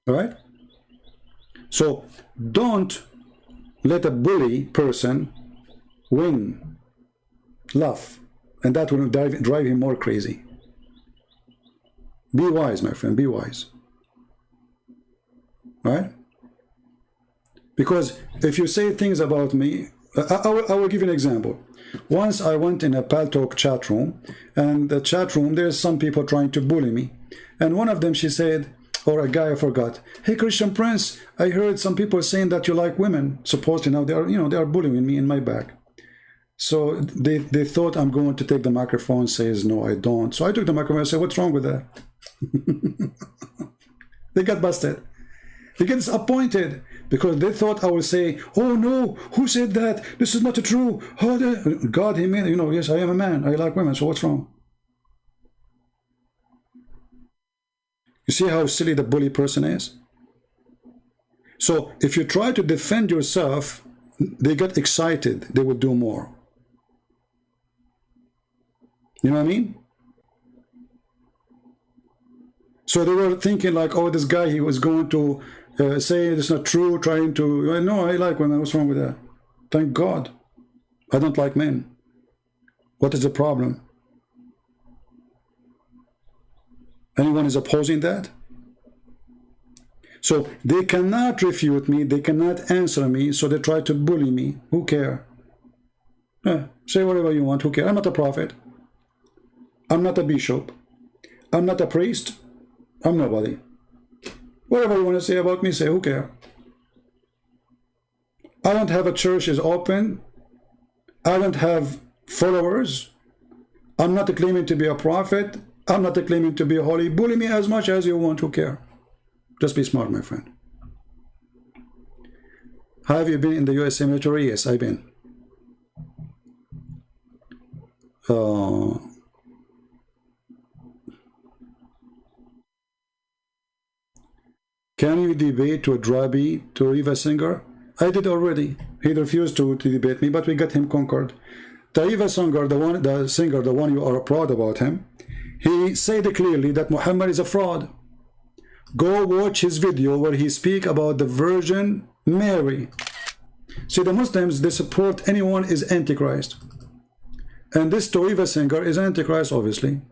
All right? So don't let a bully person win love, and that will drive him more crazy. Be wise, my friend, be wise. Right? Because if you say things about me, I will give you an example. Once I went in a Paltalk chat room, and the chat room, there's some people trying to bully me. And one of them, she said, or a guy, I forgot, hey, Christian Prince, I heard some people saying that you like women. Supposedly now they are bullying me in my back. So they thought I'm going to take the microphone, says, no, I don't. So I took the microphone and said, what's wrong with that? They got busted. They get disappointed because they thought I would say, oh no, who said that? This is not true. God, he made, yes, I am a man. I like women, so what's wrong? You see how silly the bully person is? So if you try to defend yourself, they get excited. They will do more. You know what I mean? So they were thinking like, oh, this guy, he was going to say it's not true, trying to, no, I like women. What's wrong with that? Thank God. I don't like men. What is the problem? Anyone is opposing that? So they cannot refute me, they cannot answer me, so they try to bully me. Who cares? Say whatever you want, who cares? I'm not a prophet. I'm not a bishop. I'm not a priest. I'm nobody. Whatever you want to say about me, say, who cares? I don't have a church is open. I don't have followers. I'm not claiming to be a prophet. I'm not claiming to be holy. Bully me as much as you want. Who care? Just be smart, my friend. Have you been in the USA military? Yes, I've been. Can you you debate to a Drabi, to Riva Singer? I did already. He refused to debate me, but we got him conquered. Riva Singer, the one you are proud about him, he said clearly that Muhammad is a fraud. Go watch his video where he speak about the Virgin Mary. See, the Muslims, they support anyone is Antichrist. And this Riva Singer is Antichrist, obviously.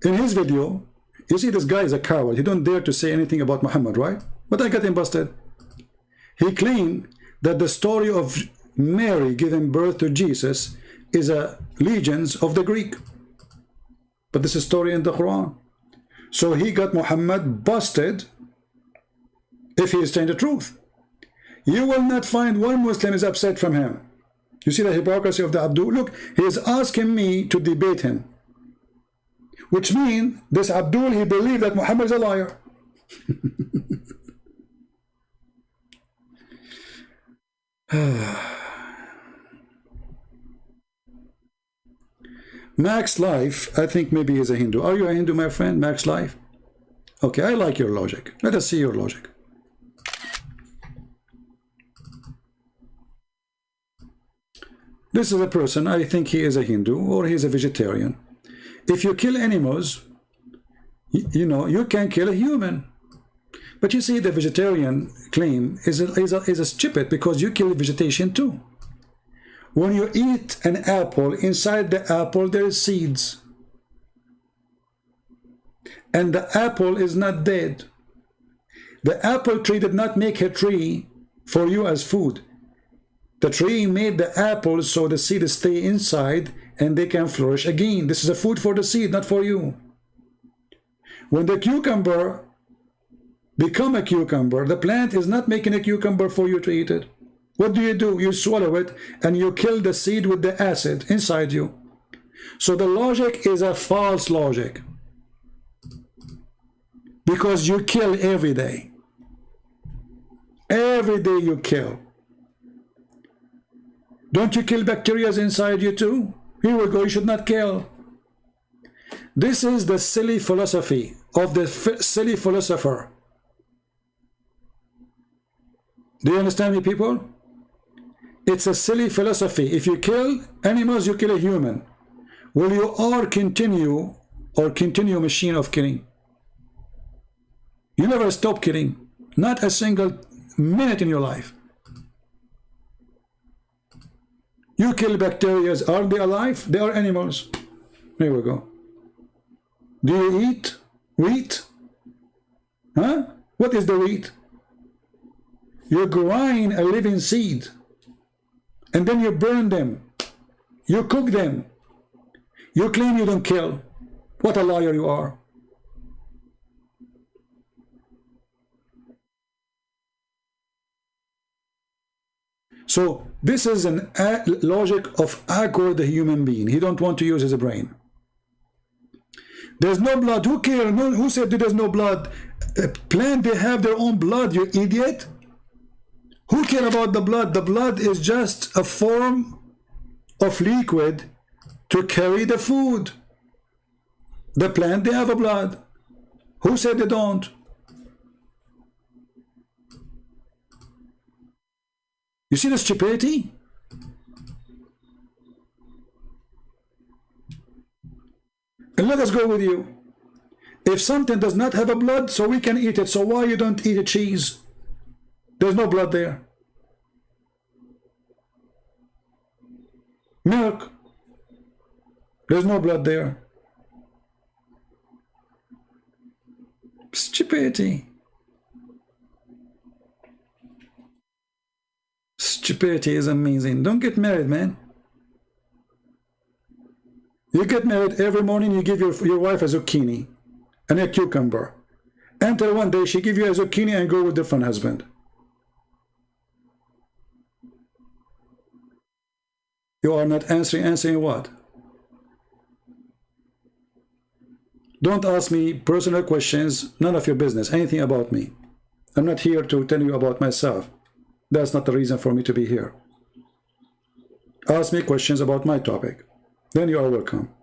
In his video, you see this guy is a coward. He don't dare to say anything about Muhammad, right? But I got him busted. He claimed that the story of Mary giving birth to Jesus is a legends of the Greek. But this is a story in the Quran. So he got Muhammad busted if he is saying the truth. You will not find one Muslim is upset from him. You see the hypocrisy of the Abdul? Look, he is asking me to debate him. Which means this Abdul, he believed that Muhammad is a liar. Max Life, I think maybe he's a Hindu. Are you a Hindu, my friend, Max Life? Okay, I like your logic. Let us see your logic. This is a person, I think he is a Hindu or he's a vegetarian. If you kill animals, you know, you can kill a human. But you see, the vegetarian claim is stupid because you kill vegetation too. When you eat an apple, inside the apple there is seeds. And the apple is not dead. The apple tree did not make a tree for you as food. The tree made the apple so the seed stay inside and they can flourish again. This is a food for the seed, not for you. When the cucumber become a cucumber, the plant is not making a cucumber for you to eat it. What do? You swallow it and you kill the seed with the acid inside you. So the logic is a false logic. Because you kill every day. Every day you kill. Don't you kill bacteria inside you too? Here we go, you should not kill. This is the silly philosophy of the silly philosopher. Do you understand me, people? It's a silly philosophy. If you kill animals, you kill a human. Will you all continue machine of killing? You never stop killing. Not a single minute in your life. You kill bacteria. Are they alive? They are animals. Here we go. Do you eat wheat? Huh? What is the wheat? You grind a living seed. And then you burn them. You cook them. You claim you don't kill. What a liar you are. So this is an logic of awkward human being. He don't want to use his brain. There's no blood. Who cares? No, who said there's no blood? A plant, they have their own blood, you idiot. Who cares about the blood? The blood is just a form of liquid to carry the food. The plant, they have a blood. Who said they don't? You see the stupidity? And let us go with you. If something does not have a blood, so we can eat it. So why you don't eat a cheese? There's no blood there. Milk. There's no blood there. Stupidity. Stupidity is amazing. Don't get married, man. You get married every morning, you give your wife a zucchini and a cucumber. Until one day she give you a zucchini and go with a different husband. You are not answering what? Don't ask me personal questions, none of your business, anything about me. I'm not here to tell you about myself. That's not the reason for me to be here. Ask me questions about my topic. Then you are welcome.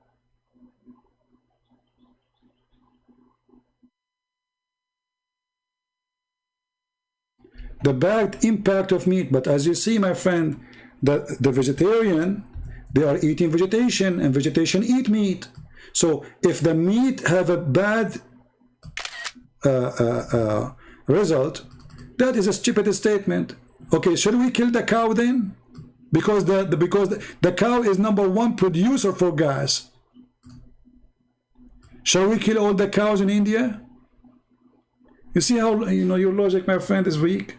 the bad impact of meat. But as you see, my friend, the vegetarian, they are eating vegetation, and vegetation eat meat. So if the meat have a bad result, that is a stupid statement. Okay, should we kill the cow then? Because the cow is #1 producer for gas. Shall we kill all the cows in India? You see how, you know, your logic, my friend, is weak.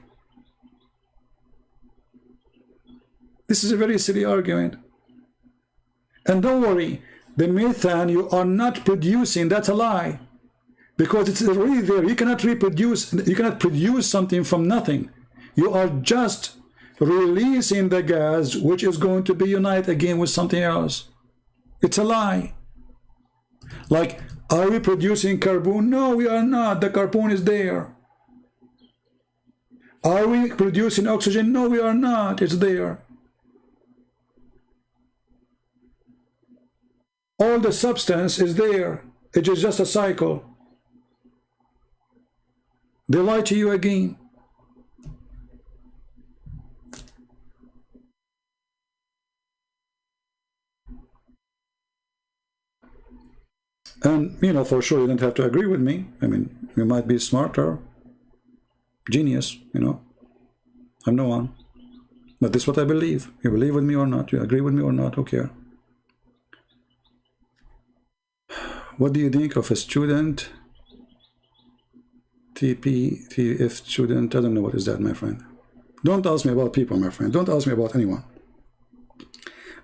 This is a very silly argument. And don't worry, the methane you are not producing, that's a lie. Because it's already there. You cannot reproduce, you cannot produce something from nothing. You are just releasing the gas, which is going to be united again with something else. It's a lie. Like, are we producing carbon? No, we are not. The carbon is there. Are we producing oxygen? No, we are not. It's there. All the substance is there. It is just a cycle. They lie to you again. And, you know, for sure you don't have to agree with me. I mean, you might be smarter, genius, you know. I'm no one. But this is what I believe. You believe with me or not, you agree with me or not, who cares? What do you think of a student? TF student, I don't know what is that, my friend. Don't ask me about people, my friend. Don't ask me about anyone.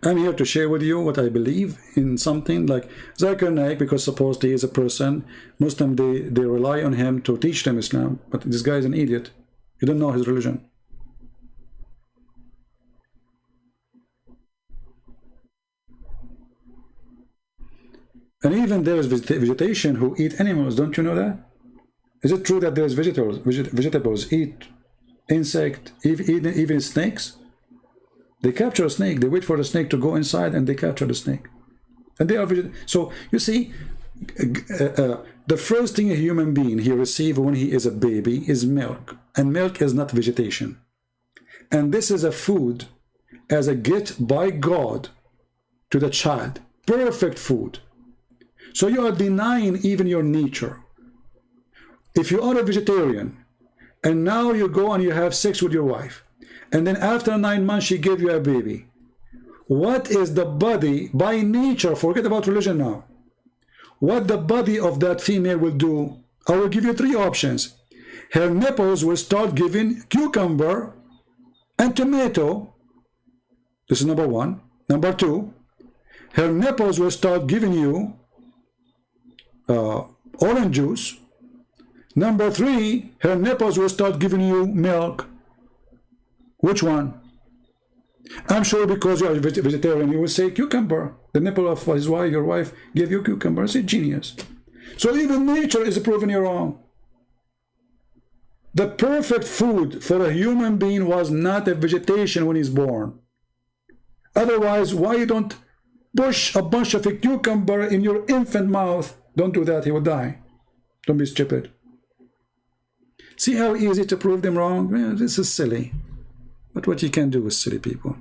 I'm here to share with you what I believe in something like Zakir Naik, because supposedly he is a person. Muslim, they rely on him to teach them Islam. But this guy is an idiot. He don't know his religion. And even there is vegetation who eat animals. Don't you know that? Is it true that there is vegetables eat insect, even snakes? They capture a snake, they wait for the snake to go inside, and they capture the snake. And they are so you see, the first thing a human being he receives when he is a baby is milk, and milk is not vegetation. And this is a food as a gift by God to the child, perfect food. So you are denying even your nature. If you are a vegetarian, and now you go and you have sex with your wife, and then after 9 months she gave you a baby, what is the body by nature, forget about religion now, what the body of that female will do? I will give you 3 options. Her nipples will start giving cucumber and tomato. This is #1. #2, her nipples will start giving you orange juice. #3, her nipples will start giving you milk. Which one? I'm sure because you are a vegetarian, you will say cucumber. The nipple of his wife, your wife, gave you cucumber. It's a genius. So even nature is proving you wrong. The perfect food for a human being was not a vegetation when he's born. Otherwise, why you don't push a bunch of a cucumber in your infant mouth? Don't do that, he will die. Don't be stupid. See how easy to prove them wrong? Man, this is silly. But what you can do with silly people.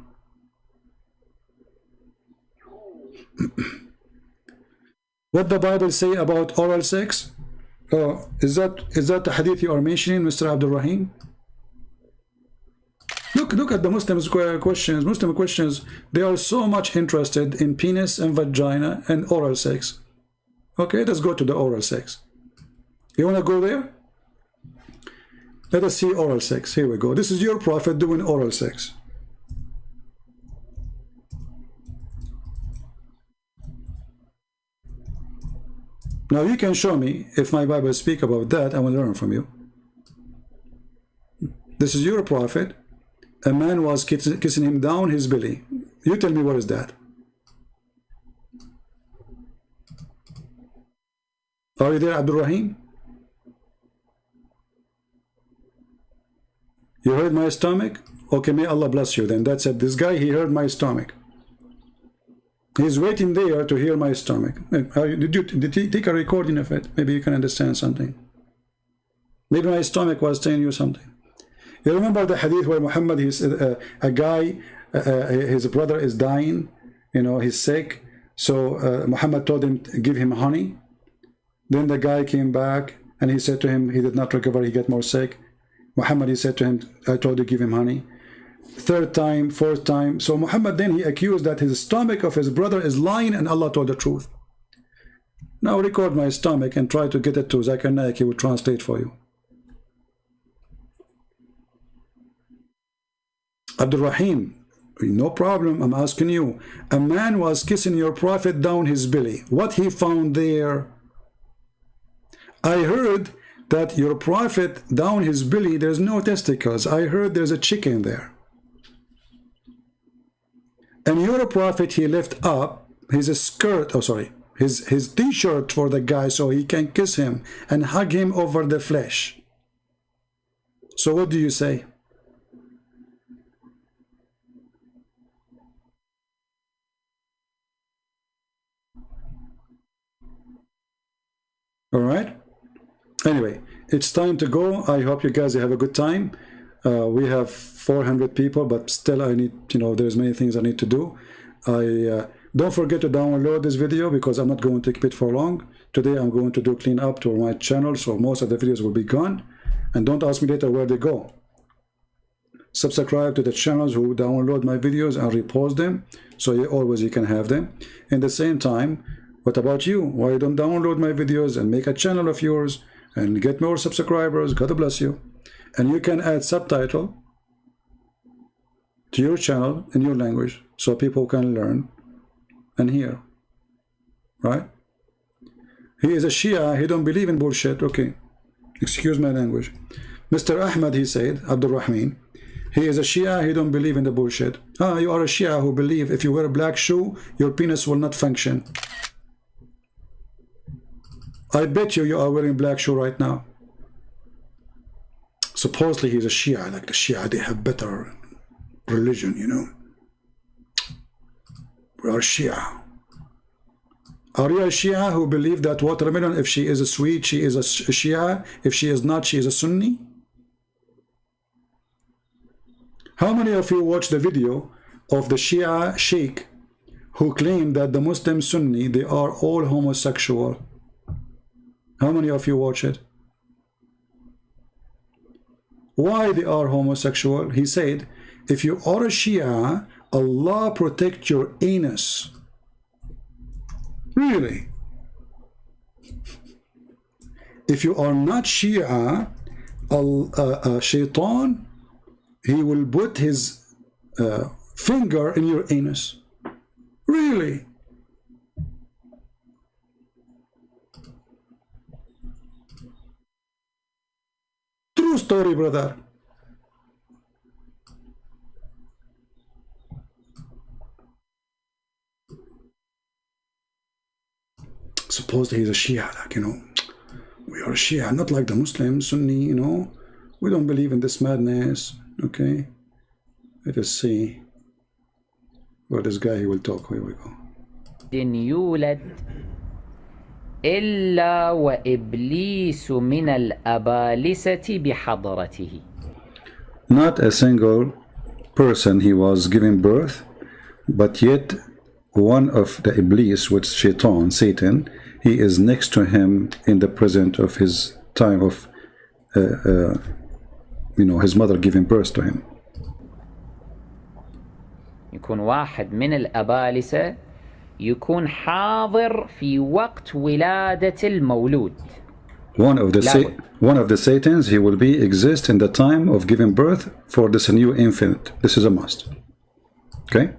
What the Bible say about oral sex? Is that the hadith you are mentioning, Mr. Abdul Rahim? Look at the Muslims' questions. Muslim questions, they are so much interested in penis and vagina and oral sex. Okay, let's go to the oral sex. You want to go there? Let us see oral sex. Here we go. This is your prophet doing oral sex. Now you can show me if my Bible speak about that. I will learn from you. This is your prophet. A man was kissing him down his belly. You tell me what is that? Are you there, Abdul Rahim? You heard my stomach? Okay, may Allah bless you then. That's it. This guy, he heard my stomach. He's waiting there to hear my stomach. Did you take a recording of it? Maybe you can understand something. Maybe my stomach was telling you something. You remember the hadith where Muhammad, a guy, his brother is dying, you know, he's sick. So Muhammad told him, give him honey. Then the guy came back and he said to him, he did not recover, he got more sick. Muhammad, he said to him, I told you, give him honey. Third time, fourth time. So Muhammad then he accused that his stomach of his brother is lying and Allah told the truth. Now record my stomach and try to get it to Zakir Naik, he will translate for you. Abdul Rahim, no problem, I'm asking you. A man was kissing your prophet down his belly. What he found there? I heard that your prophet down his belly, there's no testicles. I heard there's a chicken there. And your prophet, he lift up his skirt, oh sorry, his t-shirt for the guy so he can kiss him and hug him over the flesh. So what do you say? All right. Anyway, it's time to go. I hope you guys have a good time. We have 400 people, but still I need, you know, there's many things I need to do. Don't forget to download this video because I'm not going to keep it for long. Today I'm going to do clean up to my channel, so most of the videos will be gone. And don't ask me later where they go. Subscribe to the channels who download my videos and repost them, so you can have them. In the same time, what about you? Why you don't download my videos and make a channel of yours and get more subscribers? God bless you. And you can add subtitle to your channel in your language so people can learn and hear. Right? He is a Shia, he don't believe in bullshit. Okay, excuse my language. Mr. Ahmad, he said, Abdul Rahman, he is a Shia, he don't believe in the bullshit. Ah, you are a Shia who believe if you wear a black shoe, your penis will not function. I bet you are wearing black shoe right now. Supposedly he's a Shia, like the Shia, they have better religion, you know. We are Shia. Are you a Shia who believe that watermelon, if she is a sweet, she is a Shia? If she is not, she is a Sunni? How many of you watched the video of the Shia Sheikh who claimed that the Muslim Sunni, they are all homosexual? How many of you watch it? Why they are homosexual? He said, if you are a Shia, Allah protect your anus. Really? If you are not Shia, Shaitan, he will put his finger in your anus. Really? True story, brother. Supposedly he's a Shia, like, you know, we are Shia, not like the Muslims, Sunni, you know, we don't believe in this madness. Okay, let us see where this guy, he will talk. Here we go. يولد إلا وإبليس من الأبالسة بحضرته. Not a single person he was giving birth, but yet one of the Iblis, which Shaitan, Satan, he is next to him in the present of his time of you know, his mother giving birth to him. يكون واحد من الأبالسة يكون حاضر في وقت ولادة المولود. One of the Satans, he will exist in the time of giving birth for this new infant. This is a must. Okay,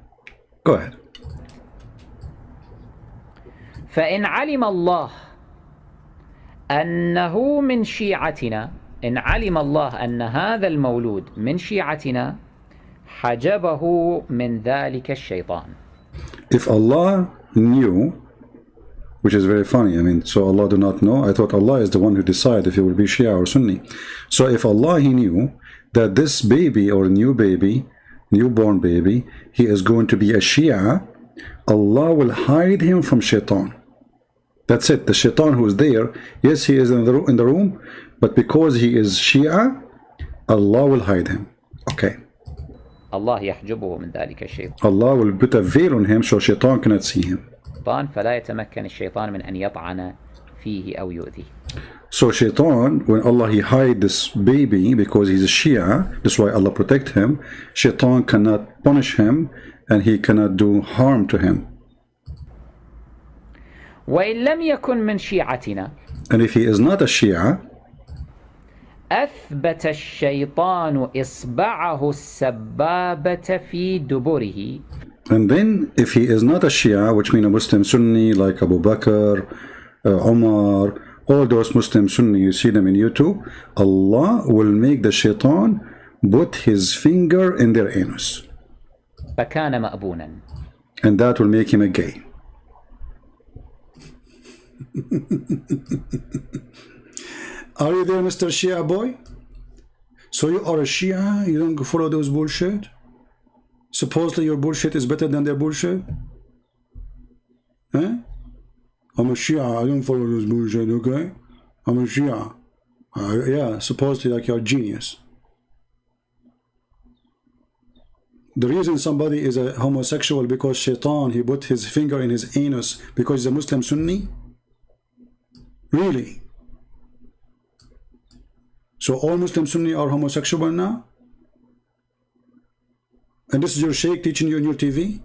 go ahead. فإن علم الله أنه من شيعتنا، إن علم الله أن هذا المولود من شيعتنا حجبه من ذلك الشيطان. If Allah knew, which is very funny, I mean, so Allah do not know. I thought Allah is the one who decides if he will be Shia or Sunni. So if Allah, he knew that this baby or new baby, newborn baby, he is going to be a Shia, Allah will hide him from Shaitan. That's it. The Shaitan who is there, yes, he is in the room, but because he is Shia, Allah will hide him. Okay. الله يحجبه من ذلك الشيطان. Allah will put a veil on him so shaitan cannot see him. فلا يتمكن الشيطان من أن يطعن فيه أو يؤذيه. So shaitan, when Allah he hide this baby because he's a Shia, that's why Allah protect him, shaitan cannot punish him and he cannot do harm to him. وإن لم يكن من شيعتنا. And if he is not a Shia, أثبت الشيطان إصبعه السبابة في دبره. And then if he is not a Shia, which means a Muslim Sunni like Abu Bakr, Umar, all those Muslim Sunni, you see them in YouTube, Allah will make the shaitan put his finger in their anus. فكان مأبونا. And that will make him a gay. Are you there, Mr. Shia boy? So you are a Shia, you don't follow those bullshit? Supposedly your bullshit is better than their bullshit? Huh? I'm a Shia, I don't follow those bullshit, okay? I'm a Shia. Yeah, supposedly like you're a genius. The reason somebody is a homosexual because shaitan, he put his finger in his anus because he's a Muslim Sunni? Really? So all Muslim Sunni are homosexual now? And this is your sheikh teaching you on your TV?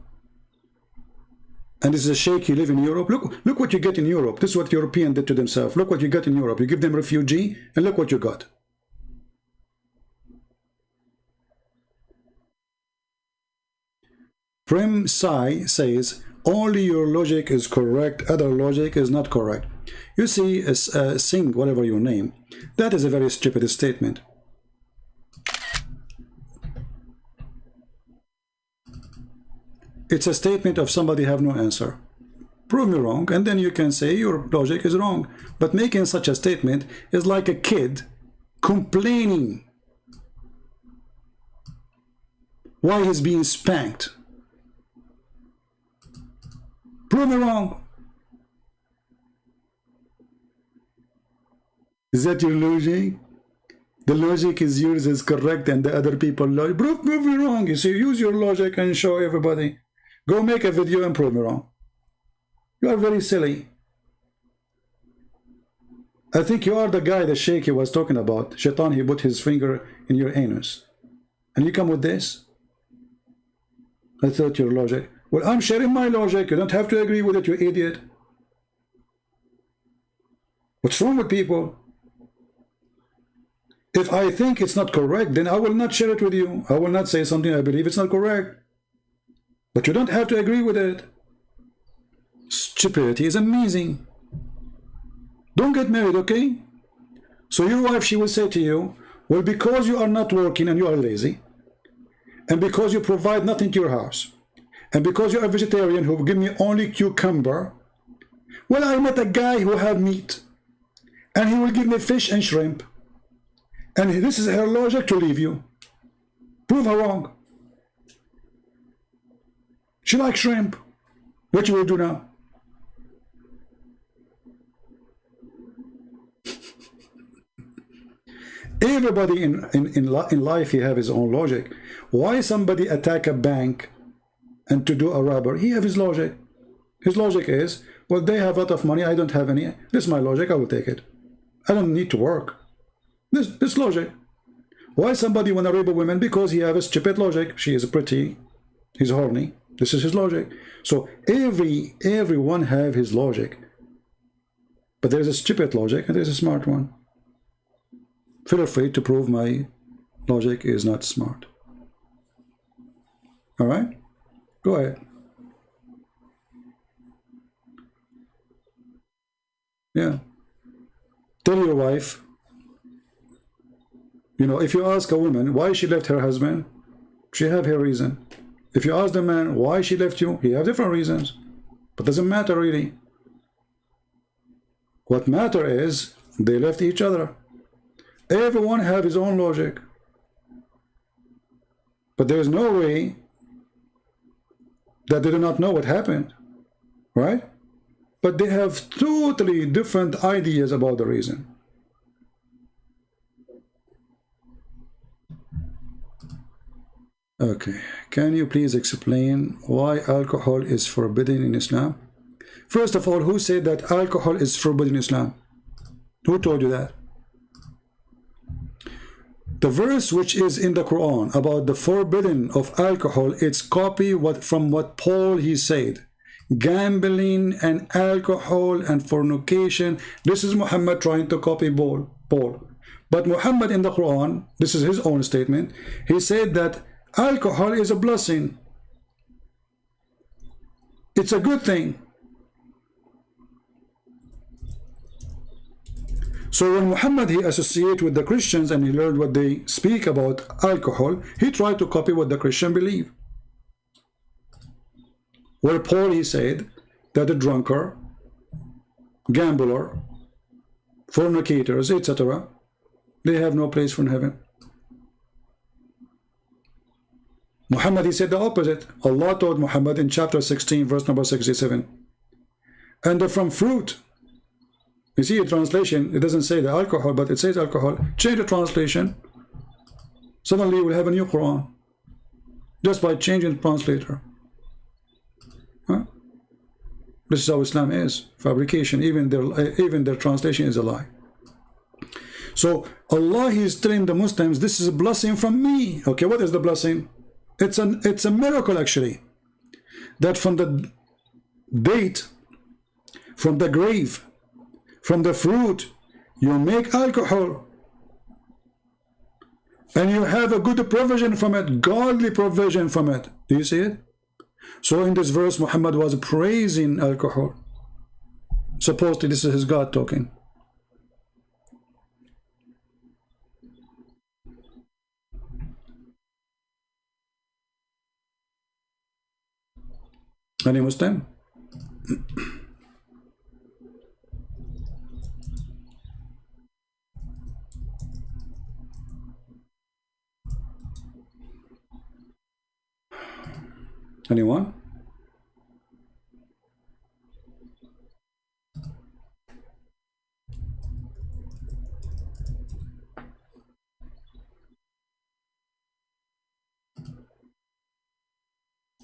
And this is a sheikh, you live in Europe? Look what you get in Europe. This is what Europeans did to themselves. Look what you get in Europe. You give them refugee, and look what you got. Prem Sai says, only your logic is correct, other logic is not correct. You see, Singh, whatever your name, that is a very stupid statement. It's a statement of somebody have no answer. Prove me wrong, and then you can say your logic is wrong. But making such a statement is like a kid complaining why he's being spanked. Prove me wrong. Is that your logic? The logic is yours is correct and the other people prove me wrong. You see, use your logic and show everybody. Go make a video and prove me wrong. You are very silly. I think you are the guy, the sheikh he was talking about. Shaitan, he put his finger in your anus. And you come with this? I thought your logic. Well, I'm sharing my logic. You don't have to agree with it, you idiot. What's wrong with people? If I think it's not correct, then I will not share it with you. I will not say something I believe it's not correct. But you don't have to agree with it. Stupidity is amazing. Don't get married, okay? So your wife, she will say to you, well, because you are not working and you are lazy, and because you provide nothing to your house, and because you are a vegetarian who give me only cucumber, well, I met a guy who have meat, and he will give me fish and shrimp. And this is her logic to leave you. Prove her wrong. She likes shrimp. What you will do now? Everybody in life, he have his own logic. Why somebody attack a bank and to do a robber? He have his logic. His logic is, well, they have a lot of money, I don't have any. This is my logic, I will take it. I don't need to work. This logic. Why somebody want to rape a woman? Because he have a stupid logic. She is pretty, he's horny. This is his logic. So everyone have his logic. But there's a stupid logic and there's a smart one. Feel free to prove my logic is not smart. All right? Go ahead. Yeah. Tell your wife, you know, if you ask a woman why she left her husband, she have her reason. If you ask the man why she left you, he have different reasons. But doesn't matter really. What matter is they left each other. Everyone have his own logic. But there is no way that they do not know what happened, right? But they have totally different ideas about the reason. Okay, can you please explain why alcohol is forbidden in Islam? First of all, who said that alcohol is forbidden in Islam? Who told you that? The verse which is in the Quran about the forbidden of alcohol, it's copy from what Paul he said. Gambling and alcohol and fornication. This is Muhammad trying to copy Paul. But Muhammad in the Quran, this is his own statement, he said that alcohol is a blessing. It's a good thing. So when Muhammad he associated with the Christians and he learned what they speak about alcohol, he tried to copy what the Christian believe. Where Paul he said that the drunkard, gambler, fornicators, etc., they have no place in heaven. Muhammad he said the opposite. Allah told Muhammad in chapter 16 verse number 67, and from fruit. You see a translation, it doesn't say the alcohol, but it says alcohol. Change the translation. Suddenly you will have a new Quran. Just by changing the translator. Huh? This is how Islam is. Fabrication. Even their translation is a lie. So Allah is telling the Muslims, this is a blessing from me. Okay, what is the blessing? It's a miracle actually. That from the date, from the grave, from the fruit, you make alcohol. And you have a good provision from it, godly provision from it. Do you see it? So in this verse, Muhammad was praising alcohol. Supposedly this is his God talking. Any Muslim? Anyone?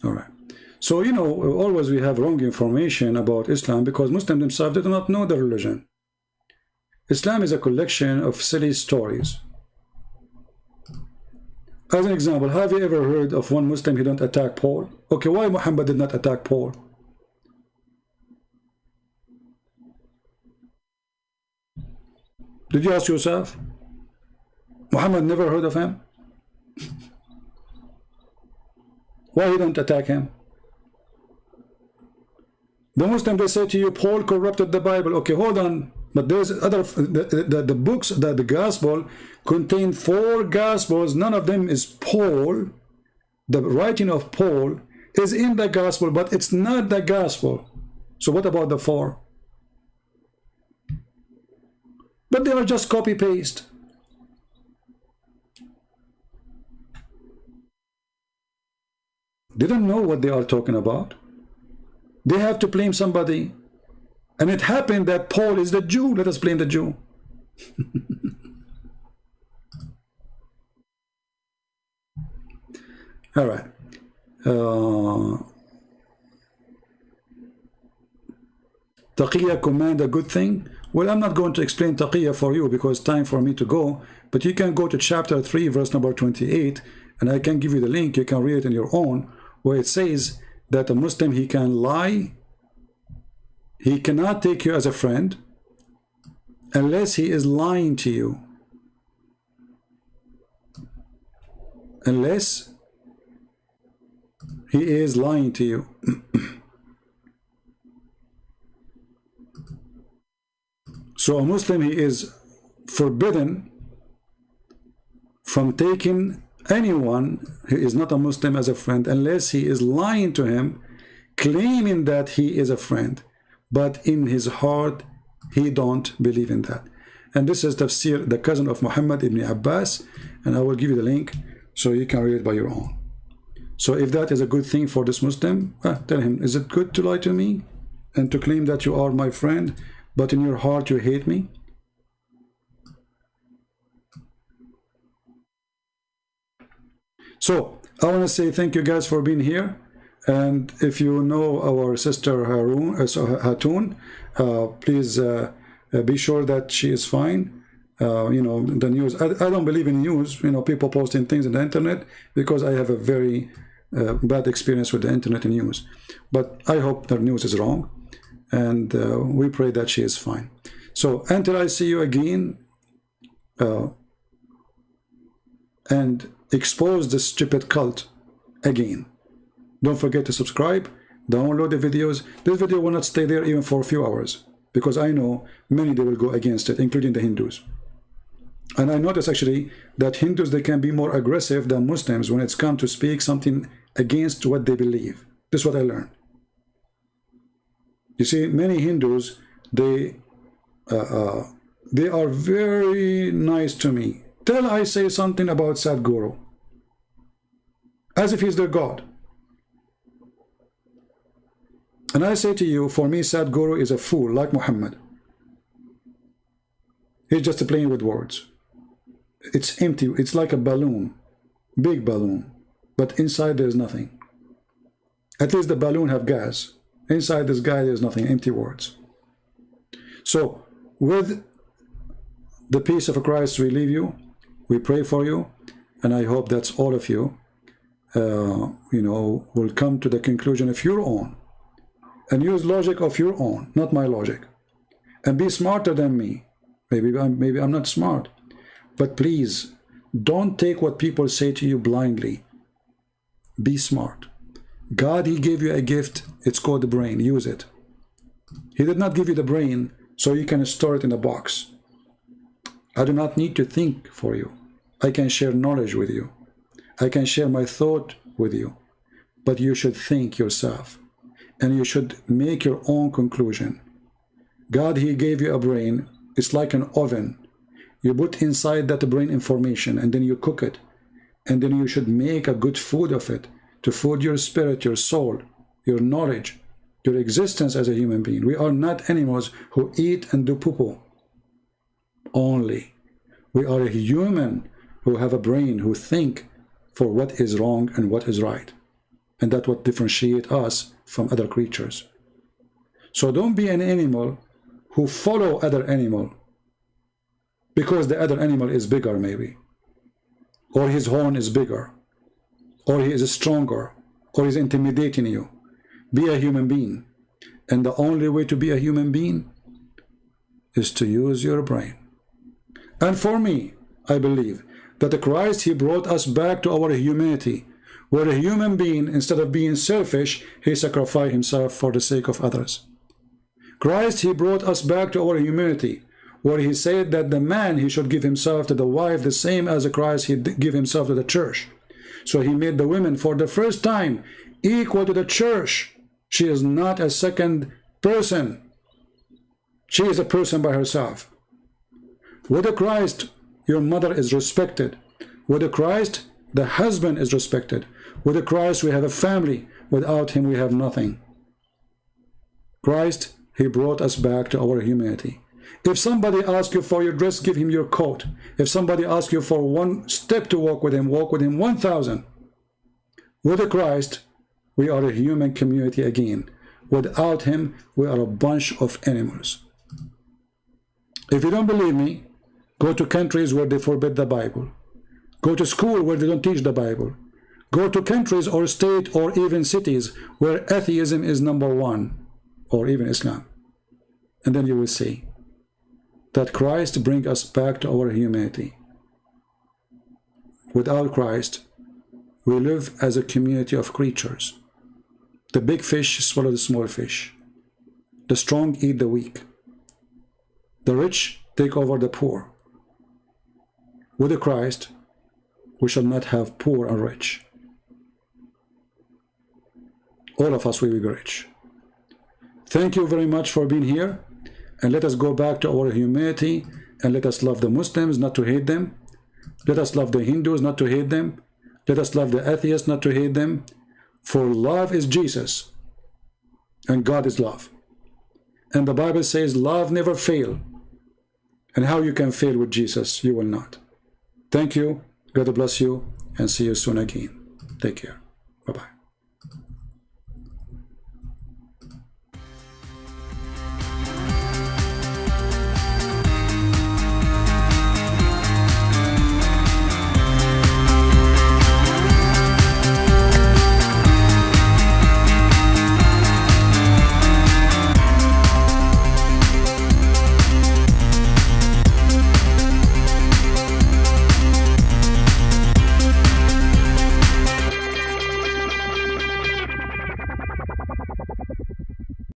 All right. So, you know, always we have wrong information about Islam because Muslims themselves, they do not know the religion. Islam is a collection of silly stories. As an example, have you ever heard of one Muslim who don't attack Paul? Okay, why Muhammad did not attack Paul? Did you ask yourself? Muhammad never heard of him? Why he don't attack him? The Muslim, they say to you, Paul corrupted the Bible. Okay, hold on. But there's other, the books, the gospel contain 4 gospels. None of them is Paul. The writing of Paul is in the gospel, but it's not the gospel. So what about the 4? But they are just copy paste. They don't know what they are talking about. They have to blame somebody. And it happened that Paul is the Jew. Let us blame the Jew. All right. Taqiyya command a good thing. Well, I'm not going to explain Taqiyya for you because it's time for me to go. But you can go to chapter 3, verse number 28. And I can give you the link. You can read it on your own. Where it says that a Muslim, he can lie. He cannot take you as a friend unless he is lying to you. Unless he is lying to you. So a Muslim, he is forbidden from taking anyone who is not a Muslim as a friend unless he is lying to him, claiming that he is a friend. But in his heart, he don't believe in that. And this is Tafsir, the cousin of Muhammad ibn Abbas. And I will give you the link so you can read it by your own. So if that is a good thing for this Muslim, tell him, is it good to lie to me and to claim that you are my friend, but in your heart you hate me? So I want to say thank you guys for being here. And if you know our sister Hatun, please be sure that she is fine. You know, the news, I don't believe in news, you know, people posting things on the internet, because I have a very bad experience with the internet and news. But I hope the news is wrong, and we pray that she is fine. So until I see you again, and expose this stupid cult again, don't forget to subscribe, download the videos. This video will not stay there even for a few hours, because I know many they will go against it, including the Hindus. And I notice actually that Hindus, they can be more aggressive than Muslims when it's come to speak something against what they believe. This is what I learned. You see, many Hindus, they are very nice to me till I say something about Sadhguru, as if he's their God. And I say to you, for me, Sadhguru is a fool like Muhammad. He's just playing with words. It's empty. It's like a balloon, big balloon, but inside there's nothing. At least the balloon have gas. Inside this guy there's nothing, empty words. So with the peace of Christ we leave you, we pray for you, and I hope that's all of you, you know, will come to the conclusion of your own, and use logic of your own, not my logic, and be smarter than me. Maybe I'm not smart, but please don't take what people say to you blindly. Be smart. God, he gave you a gift. It's called the brain. Use it. He did not give you the brain so you can store it in a box. I do not need to think for you. I can share knowledge with you. I can share my thought with you. But you should think yourself, and you should make your own conclusion. God, he gave you a brain. It's like an oven. You put inside that brain information, and then you cook it, and then you should make a good food of it to food your spirit, your soul, your knowledge, your existence as a human being. We are not animals who eat and do poo-poo only. We are a human who have a brain, who think for what is wrong and what is right, and that's what differentiates us from other creatures. So don't be an animal who follow other animal because the other animal is bigger, maybe, or his horn is bigger, or he is stronger, or he's intimidating you. Be a human being, and the only way to be a human being is to use your brain. And for me, I believe that the Christ, he brought us back to our humanity, where a human being, instead of being selfish, he sacrificed himself for the sake of others. Christ, he brought us back to our humanity, where he said that the man, he should give himself to the wife the same as the Christ, he give himself to the church. So he made the women for the first time equal to the church. She is not a second person. She is a person by herself. With the Christ, your mother is respected. With the Christ, the husband is respected. With the Christ, we have a family. Without him, we have nothing. Christ, he brought us back to our humanity. If somebody asks you for your dress, give him your coat. If somebody asks you for one step to walk with him 1,000. With the Christ, we are a human community again. Without him, we are a bunch of animals. If you don't believe me, go to countries where they forbid the Bible. Go to school where they don't teach the Bible. Go to countries or state or even cities where atheism is #1, or even Islam. And then you will see that Christ brings us back to our humanity. Without Christ, we live as a community of creatures. The big fish swallow the small fish. The strong eat the weak. The rich take over the poor. With the Christ, we shall not have poor and rich. All of us will be rich. Thank you very much for being here. And let us go back to our humanity, and let us love the Muslims, not to hate them. Let us love the Hindus, not to hate them. Let us love the atheists, not to hate them. For love is Jesus, and God is love. And the Bible says love never fails. And how you can fail with Jesus? You will not. Thank you. God bless you, and see you soon again. Take care. Bye-bye.